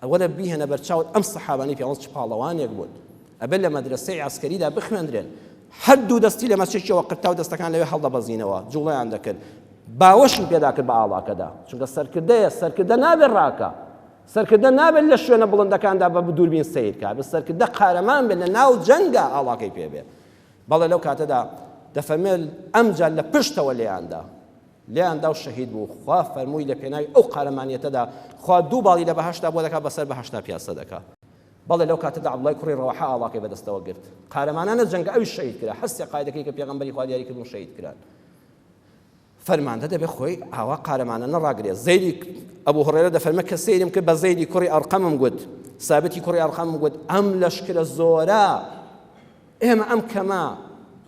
Speaker 1: ئەوەنە بیهێنە بەر چاوت ئەم سەحابانەی پێغەمبەر چ پاڵەوانێک بوون ئەبێت لە مەدرسەی عەسکەریدا بخوێندرێن هەردوو دەستی لە مەچەکیەوە قرتا و دەستەکان لەوێ هەڵدەبەزینەوە جوڵەیان دەکرد باوەشی پێدا کرد بە ئاڵاکەدا چونکە سەرکردەیە سەرکردە نابێت ڕاکە سەرکردە نابێت لە شوێنە بڵندەکاندا بە دووربین سەیرکە بە سەرکردە قارەمان بێت لە ناو جەنگە ئاڵاکەی پێبێت بەڵێ لەو کاتەدا دەفەرمێت ئەمجا لە پشتەوە لێیاندا و شەهید بوو خوا فەرمووی لە پێناوی ئەو قارەمانیەتەدا خوا دوو باڵی لە بەهەشتا بۆ دەکات بەسەر بەهەشتا پیاسە دەکات بەڵێ لەو کاتەدا عەبدوڵڵای کوڕی ڕەواحە ئاڵاکەی بەدەستەوە گرت قارەمانانە جەنگە ئەوی شەهید کرا هەر سێ قایدەکەی کە پێغەمبەری خوا دیاری کردون شەهید کران فەرماندە دەبێت خۆی ئاوا قارەمانە نەڕاگرێت. زەیدی ئەبوو هورەیرە دەفەرمێت کە سەیرم کرد بە زەیدی کوڕی ئەرقەمم گوت، سابتی کوڕی ئەرقەمم گوت ئەم لەشکرە زۆرە ئێمە ئەم کەمە.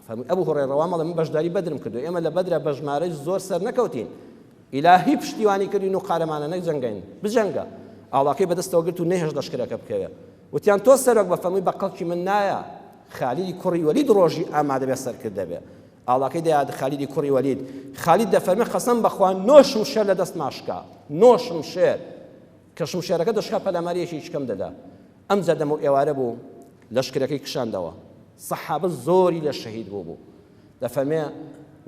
Speaker 1: فەرمووی ئەبوو هورەیرە وا مەڵێ من بەشداری بەدرم کردو، ئێمە لە بەدرە بە ژمارەی زۆر سەر نەکەوتین، ئیلاهی پشتیوانی کردین و قارەمانە نەجەنگین بجەنگە. ئاڵاکەی بەدەستەوە گرت و نەهێشت لەشکرەکە بکەوێ، وتیان تۆ سەرۆک بە. فەرمووی بە قەڵکی من نایە، خالیدی کوڕی وەلید ڕۆژی ئامادە بێ سەرکرد دەبێ. ئاڵاکەی دەیاد خالیدی کوڕی وەلید، خالید دەفەرمێ قەسەم بەخوا نۆشم شێر لە دەست ماشکا، نۆشم شێر کە شمشێرەکە دەشکا پەلاماریەکی هیچکەم دەدا. ئەمجا دەمە و ئێوارە بوو لەشکرەکەی کشاندەوە، سەحابە زۆری لە شەهید بوو. دەفەرمێ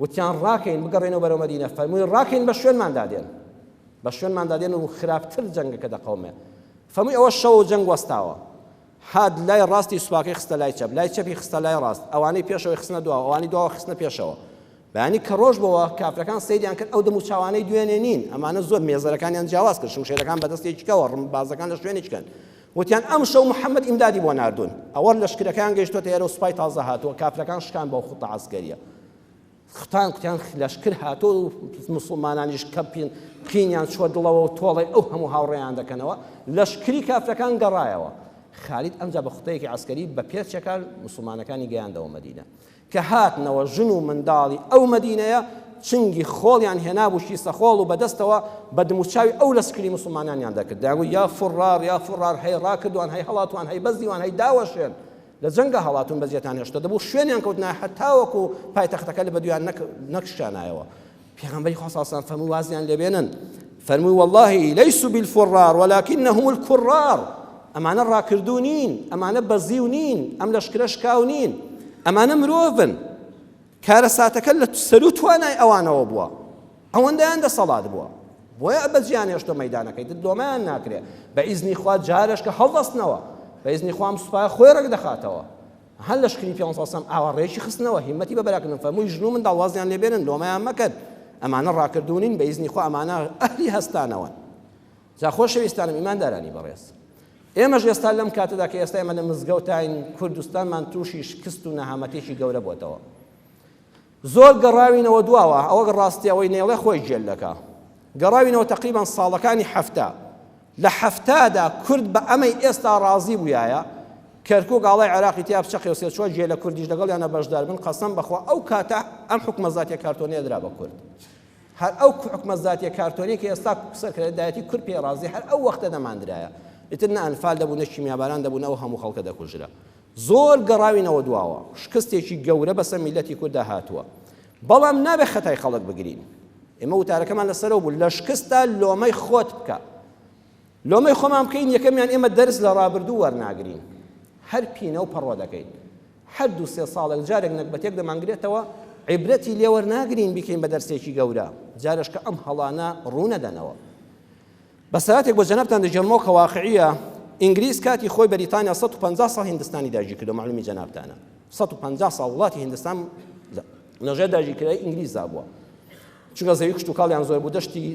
Speaker 1: وتیان ڕاکەین بگەڕێنەوە بەرەو مەدینە. فەرمووی ڕاکەین بە شوێنماندا دێن، بە شوێنماندا دێن و خراپتر جەنگەکە دەقەومێ. فەرمووی ئەوە شەو و جەنگ وەستاوە، هاد لای ڕاستی سوپاکەی خستە لای چەپ، لای چەپی خستە لای ڕاست، ئەوانەی پێشەوەی خستنە دووە، ئەوانی دووە خستنە پێشەوە. بەیانی کە ڕۆژ بەوە کافرەکان سەیریان کرد ئەو دەموچاوانەی دوێنێ نین، ئەمانە زۆر مێزەرەکانیان جیاواز کرد، شمشێرەکان بەدەستێکیکەوە ڕمبازەکان لە شوێنێککەن. وتیان ئەم شەو محەممەد ئیمدادی بۆ ناردوون، ئەوە لەشکرەکان گەیشتۆتە ئێرە و سوپای تازە هاتووە، کافرەکان شکان بەو خوتە عەسکەریە. ختان کوتیان لەشکر هاتۆ و موسڵمانانیش کە پینیان چوە دڵەوە و تۆڵی ئەو هەموو هاوڕێیان دەکەنەوە، لەشکری کافرەکان گەڕایەوە. خالید ئەمجا بە خوتەیەکی عەسکەری بە پێچێکان موسڵمانەکانی گەیاندەوە مەدینە. کە هاتنەوە ژن و منداڵی ئەو مەدینەیە چنگی خۆڵیان هێنابوو شیسە خۆڵ و بەدەستەوە بە دموچاوی ئەو لەسکری موسڵمانانیان دەکرد. دەیانگوت یا فڕار یا فڕار، هەی ڕاکردوان، هەی هەڵاتوان، هەی بەزیوان، هەی داوەشێن. لە جەنگە هەڵاتون بەجێتان هێشتا دەبوو شوێنیان کەوتنایە هەتاوەکو پایتەختەکە لە بەدویان نەکشانایەوە. پێغەمبەری خوا صلی الله علیه و سلم فەرمووی وازیان لێبێنن، فەرمووی والله لەیسوا بالفڕار ولكنهم الكرار، ئەمانە ڕاکردوو نین، ئەمانە بەزیو نین، ئەم لەشکرە شکاو نین، ئەمانە مرۆڤن، کارە ساتەکە لە سەر و توانای ئەوانەوە بووە، ئەوەندەیان دەسەڵات بووە، بۆیە بەجیان هێشتۆ مەیدانەکەی دڵۆمەیان ناکرێت. بە ئیزنی خوا جارش کە هەڵدەستنەوە، بە ئیزنی خوام سوپای خۆی ڕێک دەخاتەوە. هەر لەشکری پێ سەسەم ئاوەڕێکی خستنەوە، هیمەتی بەبراکردن. فەرمووی ژن و منداڵ وازیان لێبێنن، لۆمەیان مەکرد، ئەمانە ڕاکردوونین، بە ئیزنی خوا ئەمانە ئەهلی هەستانەوە. جا خۆشەویستانم ئیماندارانی بەڕێز، ئێمەش ئێستا لەم کاتەدا کە ئێستا ئێمە لە مزگەوتین کوردستانمان تووشی شکست و نەهامەتێکی گەورە بۆتەوە، زۆر گەڕاوینەوە دواوە، ئەوە ڕاستی ئەوەی نێڵێ خۆی جێل دەکا. گەڕاوینەوە تەقریبان ساڵەکانی حەفتا، لە حەفتادا کورد بە ئەمەی ئێستا ڕازی بوویایە کەرکووک ئاڵای عێراقی تیا بچەقی و سێچوە جێ لە کوردیش لەگەڵیانە بەشدار بن. قەسەم بەخوا ئەو کاتە ئەم حکومە زاتیە کارتۆنیە درا بە کورد، هەر ئەو حکومە زاتیە کارتۆنیە کە ئێستا سەرکردایەتی کورد پێ ڕازی هەر ئەو وەختە دەماندرایە. ئیتر نە ئەنفال دەبوو، نە کیمیاباران دەبوون، ئەو هەموو خەڵکە دەکوژرا. زۆر گەڕاوینەوە دواوە، شکستێکی گەورە بەسەر میلەتی کووردا هاتووە. بەڵام نابێت خەتای خەڵک بگرین. ئێمە وتارەکەمان لەسەرەوە بوو، لە شکستە لۆمەی خۆت بکە، لۆمەی خۆمان بکەین. یەکەمیان ئێمە دەرس لە ڕابردوو وەرناگرین، هەر پینە و پەڕۆ دەکەین، هەر دوو سێ ساڵێک جارێک نەکبەتێک دەمانگرێتەوە، عیبرەتی لێ وەرناگرین بیکەین بە دەرسێکی گەورە، جارش کە ئەم هەڵانە ڕوونەدەنەوە. بەسەراتێک بۆ جەنابتان دەجێڕمەوە کە واقعیە ئینگلیز کاتی خۆی بەریتانیا 150 ساڵ هیندستانی داژی کردو. معلومی جەنابتانە 150 ساڵ وڵاتی هیندستان لەژێر داژیکردنی ئینگلیزا بووە، چونکە زەوی کشت و کاڵیان زۆر بوو،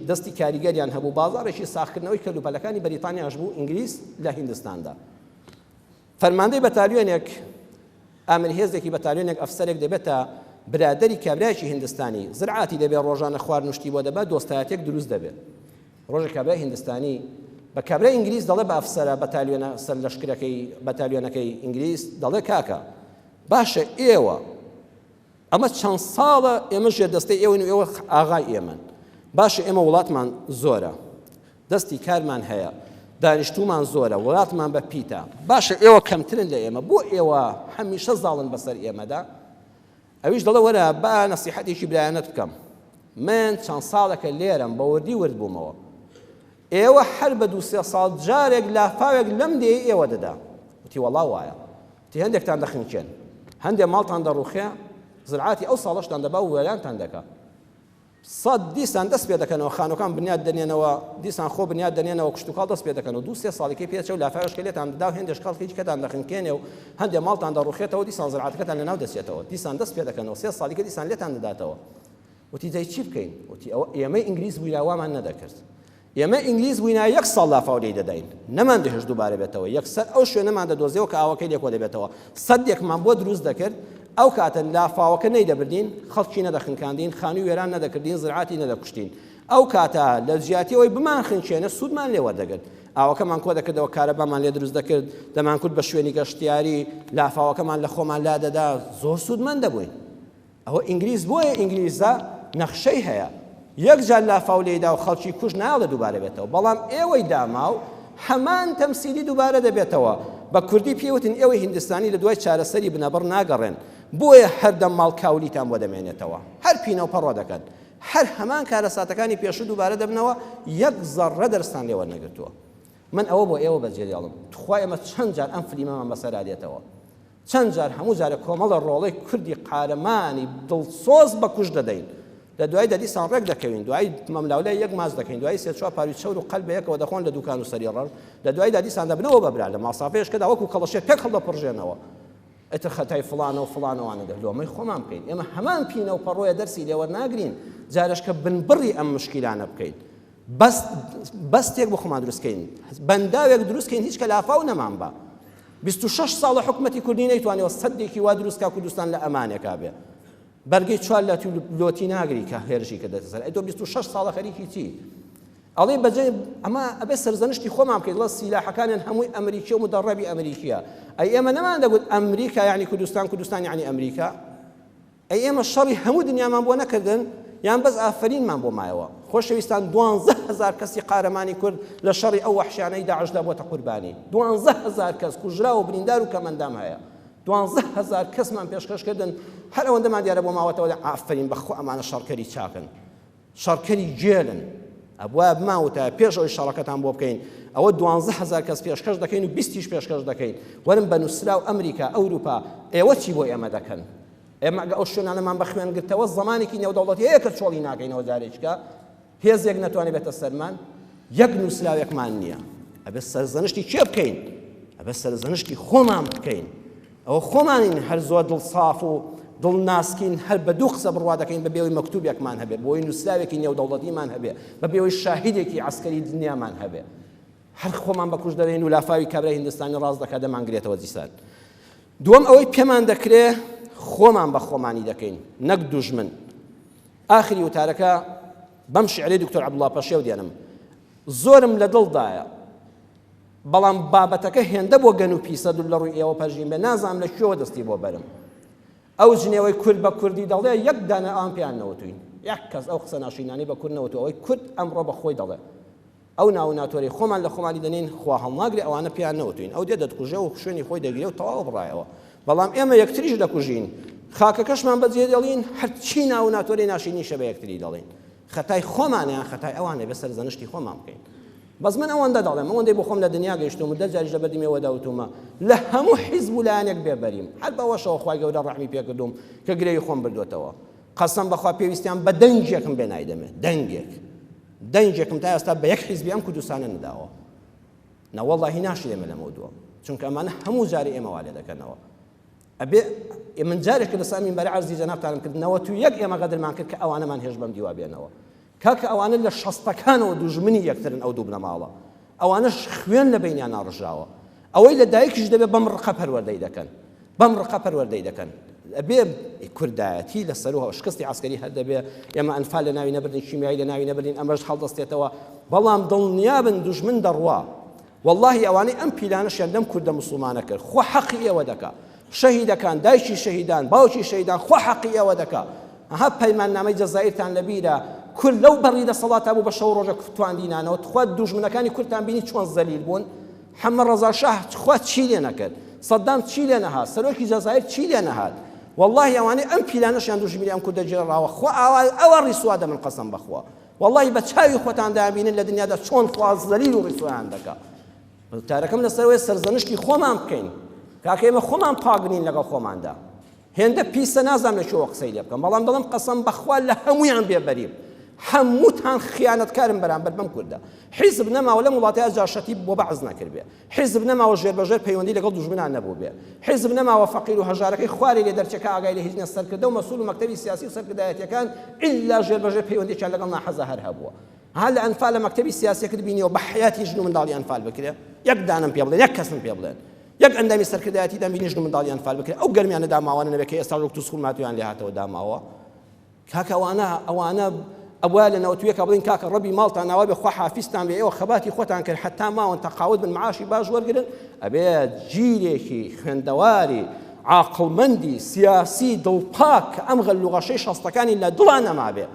Speaker 1: دەستی کاریگەریان هەبوو، بازاڕێکی ساختکردنەوەی کەلوپەلەکانی بەریتانیاش بوو ئینگلیز لە هیندستاندا. فەرماندەی بەتالیۆنێک ئامرهێزێکی بەتالیۆنێک ئەفسەرێک دەبێتە برادەری کابرایەکی هیندستانی، زرعاتی دەبێت، ڕۆژانە خواردنوشتی بۆ دەبێت، دۆستایەتێک دروست دەبێت. ڕۆژێک کابرای هیندستانی بە کابرای ئینگلیز دەڵێ بە ئەفسەرە بەتالیۆنە سەر لەشکرەکەی بەتالیۆنەکەی ئینگلیز، دەڵێ کاکە باشە ئێوە ئەمە چەند ساڵە ئێمە ژێر دەستەی ئێوەن و ئێوە ئاغای ئێمەن، باشە ئێمە وڵاتمان زۆرە، دەستی کارمان هەیە، دانیشتومان زۆرە، وڵاتمان بە پیتە، باشە ئێوە کەمترن لە ئێمە، بۆ ئێوە هەمیشە زاڵن بەسەر ئێمەدا؟ ئەویش دەڵێ وەرە با نەسیحەتێکی برایەنت بکەم، من چەند ساڵێکە لێرەم بە وردی ورد بوومەوە، ئێوە هەر بە دوو سێ ساڵ جارێک لافاوێک لەم دێی ئێوە دەدا. وتی وەڵا وایە، وتی هەندێکتان دەخنکێن، هەندێک ماڵتان دەڕوخێ، زرعاتی ئەو ساڵەشتان دەبا و وێرانتان دەکا، سەد دیسان دەست پێ دەکەنەوە، خانووەکان بنیاد دەنێنەوە، دیسان خۆ بنیاد دەنێنەوە، کشت و کاڵ دەست پێ دەکەنەوە، دوو سێ ساڵێکی پێچە و لافاوێشکە لێتان دەدا و هێندێش کاڵ کەتان دەخنکێنێ و هەندێک ماڵتان دەڕوخێتەوە، دیسان زرعاتەکەتان لەناو دەچێتەوە، دیسان دەست پێ دەکەنەوە، سێ ساڵێکە دیسان لێتان دەداتەوە. وتی دەی چی بکەین؟ وتی ئێمە ئینگلیز بوویراوامان نەدەکرد، ئێمە ئینگلیز بووینا یەک ساڵ لافاو لێی دەداین، نەمان دەهێشت دووبارە بێتەوە، یەکسەر ئەو شوێنەمان دەدۆزێەوە کە ئاوەکەی لێکۆ دەبێتەوە، سەدێکمان بۆ دروست دەکرد، ئەو کاتە لافاوەکە نەیدەبردین خەڵکی نەدەخنکاندین خانووی وێران نەدەکردین زراعەتی نەدەکوشتین ئەو کاتە لە زیاتیەوەی بمان خنچێنە سوودمان لێ وەردەگرت ئاوەکەمان کۆ دەکردەوە کارەبامان لێ دروست دەکرد دەمانکرد بە شوێنی گەشتیاری لافاوەکەمان لە خۆمان لادەدا زۆر سوودمەند دەبووین ئەوە ئینگلیز بۆیە ئینگلیزە نەخشەی هەیە یەک جار لافاو لێدا و خەڵکی کوژ ناڵە دووبارە بێتەوە بەڵام ئێوەی داما و هەمان تەمسیلی دووبارە دەبێتەوە بە کوردی پێوتن ئێوەی هیندستانی لە دوای چارەسەری بنەبڕ ناگەڕێن بۆیە هەردەم ماڵ کاولیتان بۆ دەمێنێتەوە هەر پینە و پەڕۆ دەکەن هەر هەمان کارە ساتەکانی پێشوو دووبارە دەبنەوە یەک زەڕە دەرستان لێ وەرنەگرتووە من ئەوە بۆ ئێوە بەجێریاڵم توخوا ئێمە چەند جار ئەم فلیمەمان بەسەرا دێتەوە چەند جار هەموو جارە کۆمەڵە ڕۆڵەی کوردی قارەمانی دڵسۆز بە کوژ دەدەین لە دوای دەدیسان ڕێک دەکەوین دوای مەملاولای یەک ماز دەکەین دوای سێ چوار پاروی چەور و قەلبە یەکەوە دەخۆن لە دوکان و سەری ڕەر لە دوای دەدیسان دەبنەوە بەبرا لە ماسافەیەشکەدا وەکو کەڵەشێ پێک هەڵدەپڕژێنەوە ئەتر خەتای فڵانە و فڵانەوانە دەلۆمەی خۆمان بکەین ئێمە هەمان پینە و پەڕۆیە دەرسی لێوەرناگرین جارشکە بنبڕی ئەم مشکیلانە بکەین بەستێک بۆ خۆمان دروستکەین بەنداوێک دروستکەین هیچ کە لافاو نەمان بە 26 ساڵە حکومەتی کوردی نەیتوانێەوە سەدێکی وا دروستکا کوردستان لە ئەمانێکا بێ بەرگەی چوار لە لۆتی ناگری کە هێرشی کە دەسەر ئەی تۆ 26 ساڵە خەریکی چی ئەڵێ بەجێ ئەمە ئەبێ سەرزەنشتی خۆمان بکەیت لە سیلاحەکانیان هەمووی ئەمریکی و مدەڕەبی ئەمریکیە ئەی ئێمە نەمان دەگوت ئەمریکا یعنی کوردستان یعنی ئەمریکا ئەی ئێمە شەڕی هەموو دنیامان بۆ نەکردن یان بەس ئافرینمان بۆ مایەوە خۆشەویستان 12,000 کەسی قارەمانی کورد لە شەڕی ئەو وەحشیانەی داعشدا بۆتە قوربانی 12,000 کەس کوژرا و بریندار و کەمەندام هەیە 12,000 کەسمان پێشکەشکردن هەر ئەوەندەمان دیارە بۆ ماوەتەوە ئافرین بەخۆ ئەمانە شەڕکەری چاکن شەڕکەری جێلن ئەبوایە بماوتە پێشەوەی شەڕەکەتان بۆ بکەین ئەوە 12,000 کەس پێشکەش دەکەین و 20 پێشکەش دەکەین وەرن بە نووسرا و ئەمریکا ئەوروپا ئێوە چی بۆ ئێمە دەکەن ئێمە ئەو شوێنانەمان بە خوێنگرتەوە زمانێکی نێودەوڵەتی هەیە کە چۆڵی ناکەینەوە جارێککە هێزێک نەتوانێت بێتە سەرمان یەک نووسراوێکمان نییە ئەبێ سەرزەنشتی چێ بکەین ئەبێ سەرزەنشتی خۆمان بکەین ئەوە خۆمانین هەر زۆر دڵساف و دڵناسکین هەر بە دوو قسە بڕوا دەکەین بە بێەوەی مەکتوبێکمان هەبێ بۆی نووسراوێکی نێودەوڵەتیمان هەبێ بە بێەوەی شاهیدێکی عەسکەری دنیامان هەبێ هەر خۆمان بەکوژ دەدەین و لافاوی کابرای هیندستانی ڕاست دەکات دەمانگرێتەوە دیسان دووەم ئەوەی پێمان دەکرێ خۆمان بە خۆمانی دەکەین نەک دوژمن ئاخری وتارەکە بەم شیعرەی دکتۆر عەبدوڵڵا پەشێو دێنم زۆرم لە دڵدایە بەڵام بابەتەکە هێندە بۆ گەن و پیسە دوو لە ڕووی ئێوە پەرژین بێ نازانم لە کوێوە دەستی بۆ بەرم ئەو ژنێوەی کورد بە کوردی دەڵێ یەک دانە ئەوان پێیان نەوتوین یەک کەس ئەو قسە ناشینانی بە کورد نەوتوە ئەوەی کورد ئەمڕۆ بە خۆی دەڵێ ئەو ناو ناتۆری خۆمان لە خۆمانی دەنین خوا هەڵناگرێ ئەوانە پێیان نەوتوین ئەو دێ دەتکوژێ و شوێنی خۆی دەگرێ و تەواو بڕایەوە بەڵام ئێمە یەکتریش دەکوژین خاکەکەشمان بەجێ دەڵین هەرچی ناو ناتۆری ناشینیشە بە یەکتری دەڵین خەتای خۆمانیان خەتای ئەوانێ بەسەر زەنشتی خۆمان بکەین بەس من ئەوەندە دەڵێم ئەوەندەی بۆ خۆم لە دنیا گەیشتوم و دە جاریش لە بەردیمەوە داوتومە لە هەموو حیزب و لایەنێک بێبەریم هەر بەوەشەوە خوای گەورە ڕەحمی پێکردوم کە گرێی خۆم بردوێتەوە قەسەم بەخوا پێویستیان بە دەنگێکم بێ نایدەمێ دەنگێکم تا ئێستا بە یەک حیزبی ئەم کوردستانە نەداوە نەوەڵڵاهی ناشرێمە لەمە دووە چونکە ئەمانە هەموو جارێ ئێمە وا لێ دەکەنەوە ئەبێ من جارێک لە سامی بەرە عەرزی جەنابتانم کردنەوە تو یەک ئێمە قەدرمان کرد کە ئەوانەمان هێژ بەم دیوا بێنەوە کاکە ئەوانە لە شەستەکانەوە دوژمنی یەکترن ئەو دوو بنەماڵە ئەوانەش خوێن لە بینیان ناڕژاوە ئەوەی لە دایکیش دەبێت بەم ڕقە پەروەردەی دەکەن ئەبێ کوردایەتی لەسەرەوە شکستی عەسکەری هەر دەبێ ئێمە ئەنفال لە ناوی نەبردین شیمیایی لە ناوی نەبردین ئەمەش هەڵدەستێتەوە بەڵام دڵنیابن دوژمن دەڕوا واللهی ئەوانەی ئەم پیلانەشیان لەم کوردە موسڵمانە کرد خۆ حەقی ئێوە دەکا شەهیدەکان دایکی شەهیدان باوکی شەهیدان خۆ حەقی ئێوە دەکا ئەها پەیماننامەی جەزائیرتان لەبیرە کورد لەو بەڕی دەسەڵاتە بوو بە شەو ڕۆژە توانینانەوە خوا دوژمنەکانی کوردتان بینی چۆن زەلیل بوون حەمە ڕەزا شاه خوا چی لێ نەکرد سەدام چی لێ نەهات سەرۆکی جەزائیر چی لێ نەهات والله ئەوانەی ئەم پیلانەشیان دوژمنی ئەم کوردە جێڕاوە خوا ئەوە ڕیسوا دەمن قەسەم بەخوا والله بە چاوی خۆتان دابینن لە دنیادا چۆن خوا زەلیل و ڕیسوایان دەکا تارەکەم لەسەرەوەی سەرزەنشتی خۆمان بکەین کاکە ئێمە خۆمان پاگنین لەگەڵ خۆماندا هێندە پیسە نازانم لە چۆوە قسەی لێ بکەم بەڵام دەڵێم قەسەم بەخوا لە هەموویان بێبەریم هەمووتان خیانەتکارن بەرامبەر بەم کوردە حیزب نەماوە لە وڵاتەیە جاشەتی بۆ بەعز نەکرد بێ حیزب نەماوە ژێر بەژێر پەیوەندی لەگەڵ دوژمنان نەبوو بێ حیزب نەماوە فەقیر و هەژارەکەی خواری لێ دەرچەکە ئاگای لە هیچ نەسەرکردە و مەسوول و مەکتەبی سیاسی و سەرکردایەتیەکان ئیلا ژێر بەژێر پەیوەندییان لەگەڵ ناحەزە هەر هەبووە هەر لە ئەنفال لە مەکتەبی سیاسیەکرد بینیەوە بە حیاتی ژن و منداڵی ئەنفال بکرێ یەک دانم پێ بڵێن یەک کەسم پێ بڵێن یەک ئەندامی سەرکردایەتی دەمبینیش منداڵیان فعال بکرێت ئەو گەرمیانە داماوانە نەبێت کە ئێستا وەکو سکوڵ ماتویان لێ هاتەوە داماوە کاکە ئەوانە ئەوە لە نەوتویەکە بڵین کاکە ڕەبی ماڵتان ناوە بێ خوا حافیزتان بێ ئێوە خەباتی خۆتان کرد حتا ماوەن تەقاوت بن معاشی باش وەرگرن ئەبێت جیلێکی خوێندەواری عاقڵمەندی سیاسی دڵپاک کە ئەم غەلوغەشەی شەستەکانی لە دڵان نەما بێ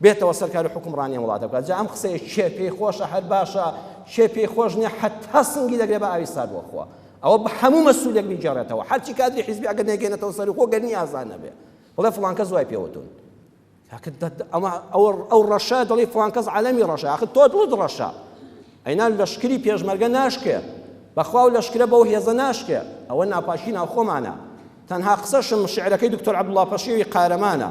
Speaker 1: بێتەوە سەرکار و حکومڕانی وڵاتە بکات جا ئەم قسەیە چێ پێی خۆشە هەر باشە چێ پێی خۆش نییە حتا سنگی دەگرێت بە ئاوی سارد بۆخوا ئەوە بە هەموو مەسئولێک بیجێڕێتەوە هەرچی کادری حیزبی ئەگەر نەگەێنێتەوە سەر خۆ گەرنی ئازان نەبێ بڵێ فڵان کەس وای پێوتون ئەو ڕەشە دەڵێ فڵان کەس عەلەمی ڕەشە ئاخر تۆ دڵت ڕەشە ئەینا لەشکری پێشمەرگە ناشکێ بەخوا و لەشکرە بەو هێزە ناشکێ ئەوە ناپاشی ناوخۆمانە تەنها قسەشم شعرەکەی دکتۆر عەبدوڵڵا پەشێوی قارەمانە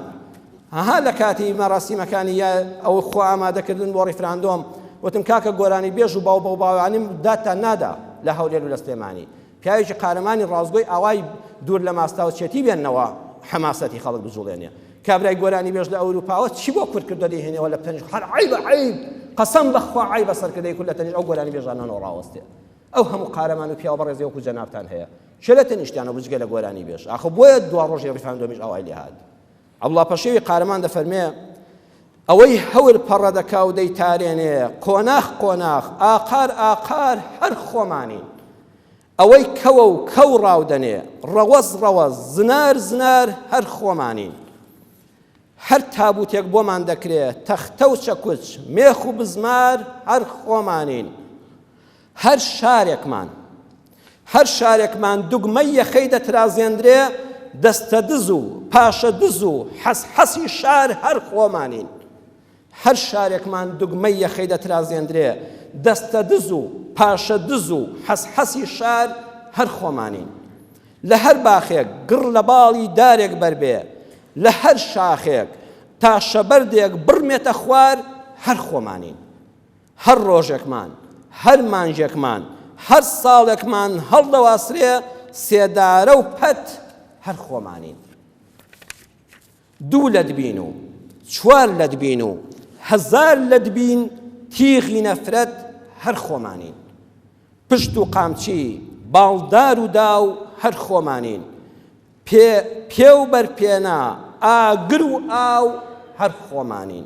Speaker 1: ها لە کاتی مەراسیمەکانی یا ئەو خۆ ئامادەکردن بۆ ڕیفراندۆم وتم کاکە گۆرانی بێژ و باو باوانیم داتان نادا لە هەولێر و لە سلێمانی پیاوێکی قارەمانی ڕازگۆی ئاوای دوور لە ماستاوچێتی بێننەوە حەماسەتی خەڵک بجوڵێنێ کابرای گۆرانی بێژ لە ئەوروپاوە چی بۆ کورد کردو دەیهێنەوە لە پەنج هەر عیبە عیب قەسەم بەخوا عیبە سەرکردەی کورد لە تەنیش ئەو گۆرانی بێژانەوە ڕاوەستێ ئەو هەموو قارەمان و پیاوە بەڕێزی وەکو جەنابتان هەیە چێ لە تەنیشتیانە بجگە لە گۆرانی بێژ ئاخە بۆیە دوا ڕۆژی ڕیفراندۆمیش ئەوای لێ هات عەبدوڵڵا پەشێوی قارەمان دەفەرمێ ئەوەی هەور پەڕە دەکا و دەیتارێنێ قۆناخ قۆناخ ئاقار ئاقار هەر خۆمانین ئەوەی کەوە و کەو ڕاودەنێ ڕەوەز ڕەوەز زنار زنار هەر خۆمانین هەر تابوتێک بۆمان دەکرێت تەختە و چەکوچ مێخ و بزمار هەر خۆمانین هەر شارێکمان دوگمەی یەخەی دەترازێندرێ دەستە دز و پاشە دز و حەسحەسی شار هەر خۆمانین هەر شارێکمان دوگمەی یەخەی دەترازێندرێ دەستە دز و پاشە دز و حەسحەسی شار هەر خۆمانین لە هەر باخێک گڕ لە باڵی دارێک بەربێ لە هەر شاخێک تا شەبەردێک بڕمێتە خوار هەر خۆمانین هەر ڕۆژێکمان هەر مانجێکمان هەر ساڵێکمان هەڵدەواسرێ سێدارە و پەت هەر خۆمانین دوو لە دبین و چوار لە دبین و هەزار لە دبین تیغی نەفرەت هەر خۆمانین پشت و قامچی باڵدار و داو هەر خۆمانین پێ و بەرپێنا ئاگر و ئاو هەر خۆمانین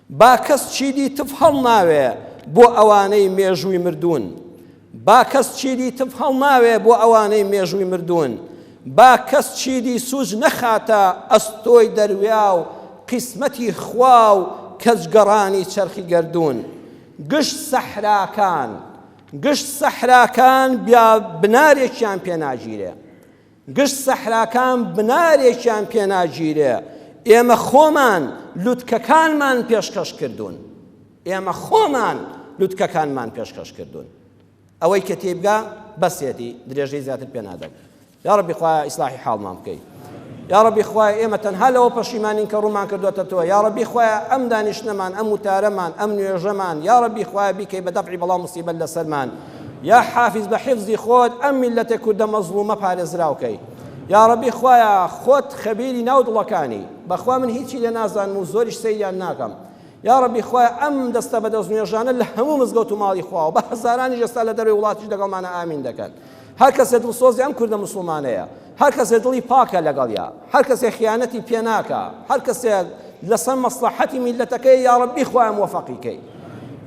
Speaker 1: با کەس چیدی تف هەڵ ناوێ بۆ ئەوانەی مێژووی مردوون با کەس چیدی تف هەڵ ناوێ بۆ ئەوانەی مێژووی مردوون با کەس چیدی سوز نەخاتە ئەستۆی دەرویا و قیسمەتی خوا و کەچگەڕانی چەرخی گەردوون گشت سەحراکان بنارێکیان پێناگیرێ ئێمە خۆمان لوتکەکانمان پێشکەش کردوون ئەوەی کە تێبگا بەسێتی درێژەی زیاتر پێ نادەم یا ربی خوایە ئیسلاحی حاڵمان بکەی یا ربی خوایە ئێمە تەنها لەوە پەشیمانین کە ڕوومان کردووەتە تۆ یا ربی خوایە ئەم دانیشتنەمان ئەم وتارەمان ئەم نوێژەمان یا ربی خوایە بیکەی بە دەفعی بەڵام مصیبەت لەسەرمان یا حافظ بە حیفزی خۆت ئەم میلەتە کوردە مەزڵومە پارێزراوکەی یا ربی خوایە خۆت خەبیری ناو دڵەکانی بەخوا من هیچی لێ نازانم و زۆریش سەیریان ناکەم یا ربی خوایە ئەم دەستە بەدەست نوێژانە لە هەموو مزگەوت و ماڵی خواوە بە هەزارانی ئێستا لە دەروی وڵاتیش لەگەڵمانە ئامین دەکەن هەر کەسێ دڵسۆزی ئەم کوردە موسڵمانەیە هەر کەسێ دڵی پاکە لەگەڵیا هەر کەسێ خیانەتی پێ ناکە هەر کەسێ لەسەر مەسلحەتی میلەتەکەی یا ربی خوایە موفەقیکەی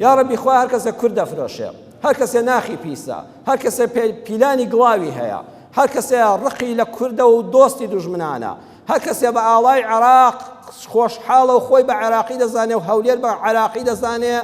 Speaker 1: یا ربی خوایە هەر کەسێ کورد دەفرۆشێ هەر کەسێ ناخی پیسە هەر کەسێ پیلانی گڵاوی هەیە هەر کەسێ ڕقی لە کوردە و دۆستی دوژمنانە هەر کەسێ بە ئاڵای عێراق خۆشحاڵە و خۆی بە عێراقی دەزانێ و هەولێر بە عێراقی دەزانێ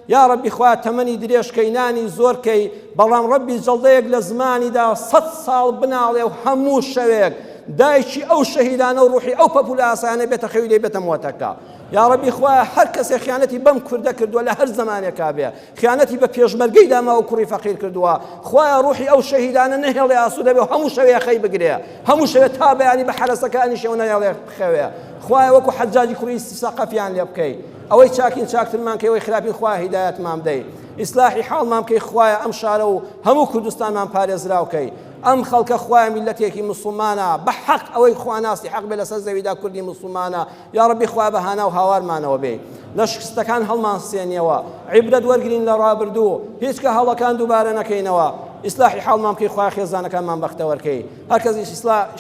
Speaker 1: یا ربی خوایە تەمەنی درێژکەی نانی زۆرکەی بەڵام ڕەبی جەڵدەیەک لە زمانیدا 100 ساڵ بناڵێ و هەموو شەوێک دایکی ئەو شەهیدانە و ڕوحی ئەو پەپولاسانە بێتە خەوی لێ بێتە مۆتەکە یا ربی خوایە هەر کەسێ خیانەتی بەم کوردە کردووە لە هەر زمانێکا بێ خیانەتی بە پێشمەرگەی داما و کوڕی فەقیر کردووە خوایە ڕوحی ئەو شەهیدانە نەهێڵێ ئاسوودە بێ و هەموو شەوێ خەی بگرێ هەموو شەوێ تا بەیانی بە حرەسەکانی شەو نەهێڵێ بخەوێ خوایە وەکو حەجاجی کوڕی سەقەفیان لێ بکەی ئەوەی چاکین چاکترمان کەی ئەوەی خراپین خوایە هیدایەتمان بدەی ئیسلاحی حاڵمان بکەی خوایە ئەم شارە و هەموو کوردستانمان پارێزراوکەی ئەم خەڵکە خوایە میلەتێکی موسڵمانە بە حەق ئەوەی خواناستی حەق بێ لەسەر زەویدا کوردی موسڵمانە یا ربی خوایە بەهانا و هاوارمانەوە بێ لە شکستەکان هەڵمان سێنیەوە عیبرەت وەرگرین لە ڕابردوو هیچ کە هەڵەکان دووبارە نەکەینەوە ئیسلاحی حاڵمان بکەی، خوای خێزانەکانمان بەختەوەرکەی. هەر کەس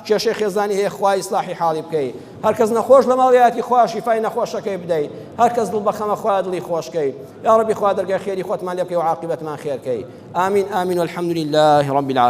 Speaker 1: کێشەی خێزانی هەیە خوای ئیسلاحی حاڵی بکەی. هەر کەس نەخۆش لە ماڵیاتی خوا شیفای نەخۆشەکەی بدەیت. هەر کەس دڵ بەخەمە خوا دڵی خۆشکەی. یا ڕەبی خوا دەرگای خێری خۆتمان لێ بکەی و عاقبەتمان خێرکەی. آمین آمین والحمد لله رب العالمين.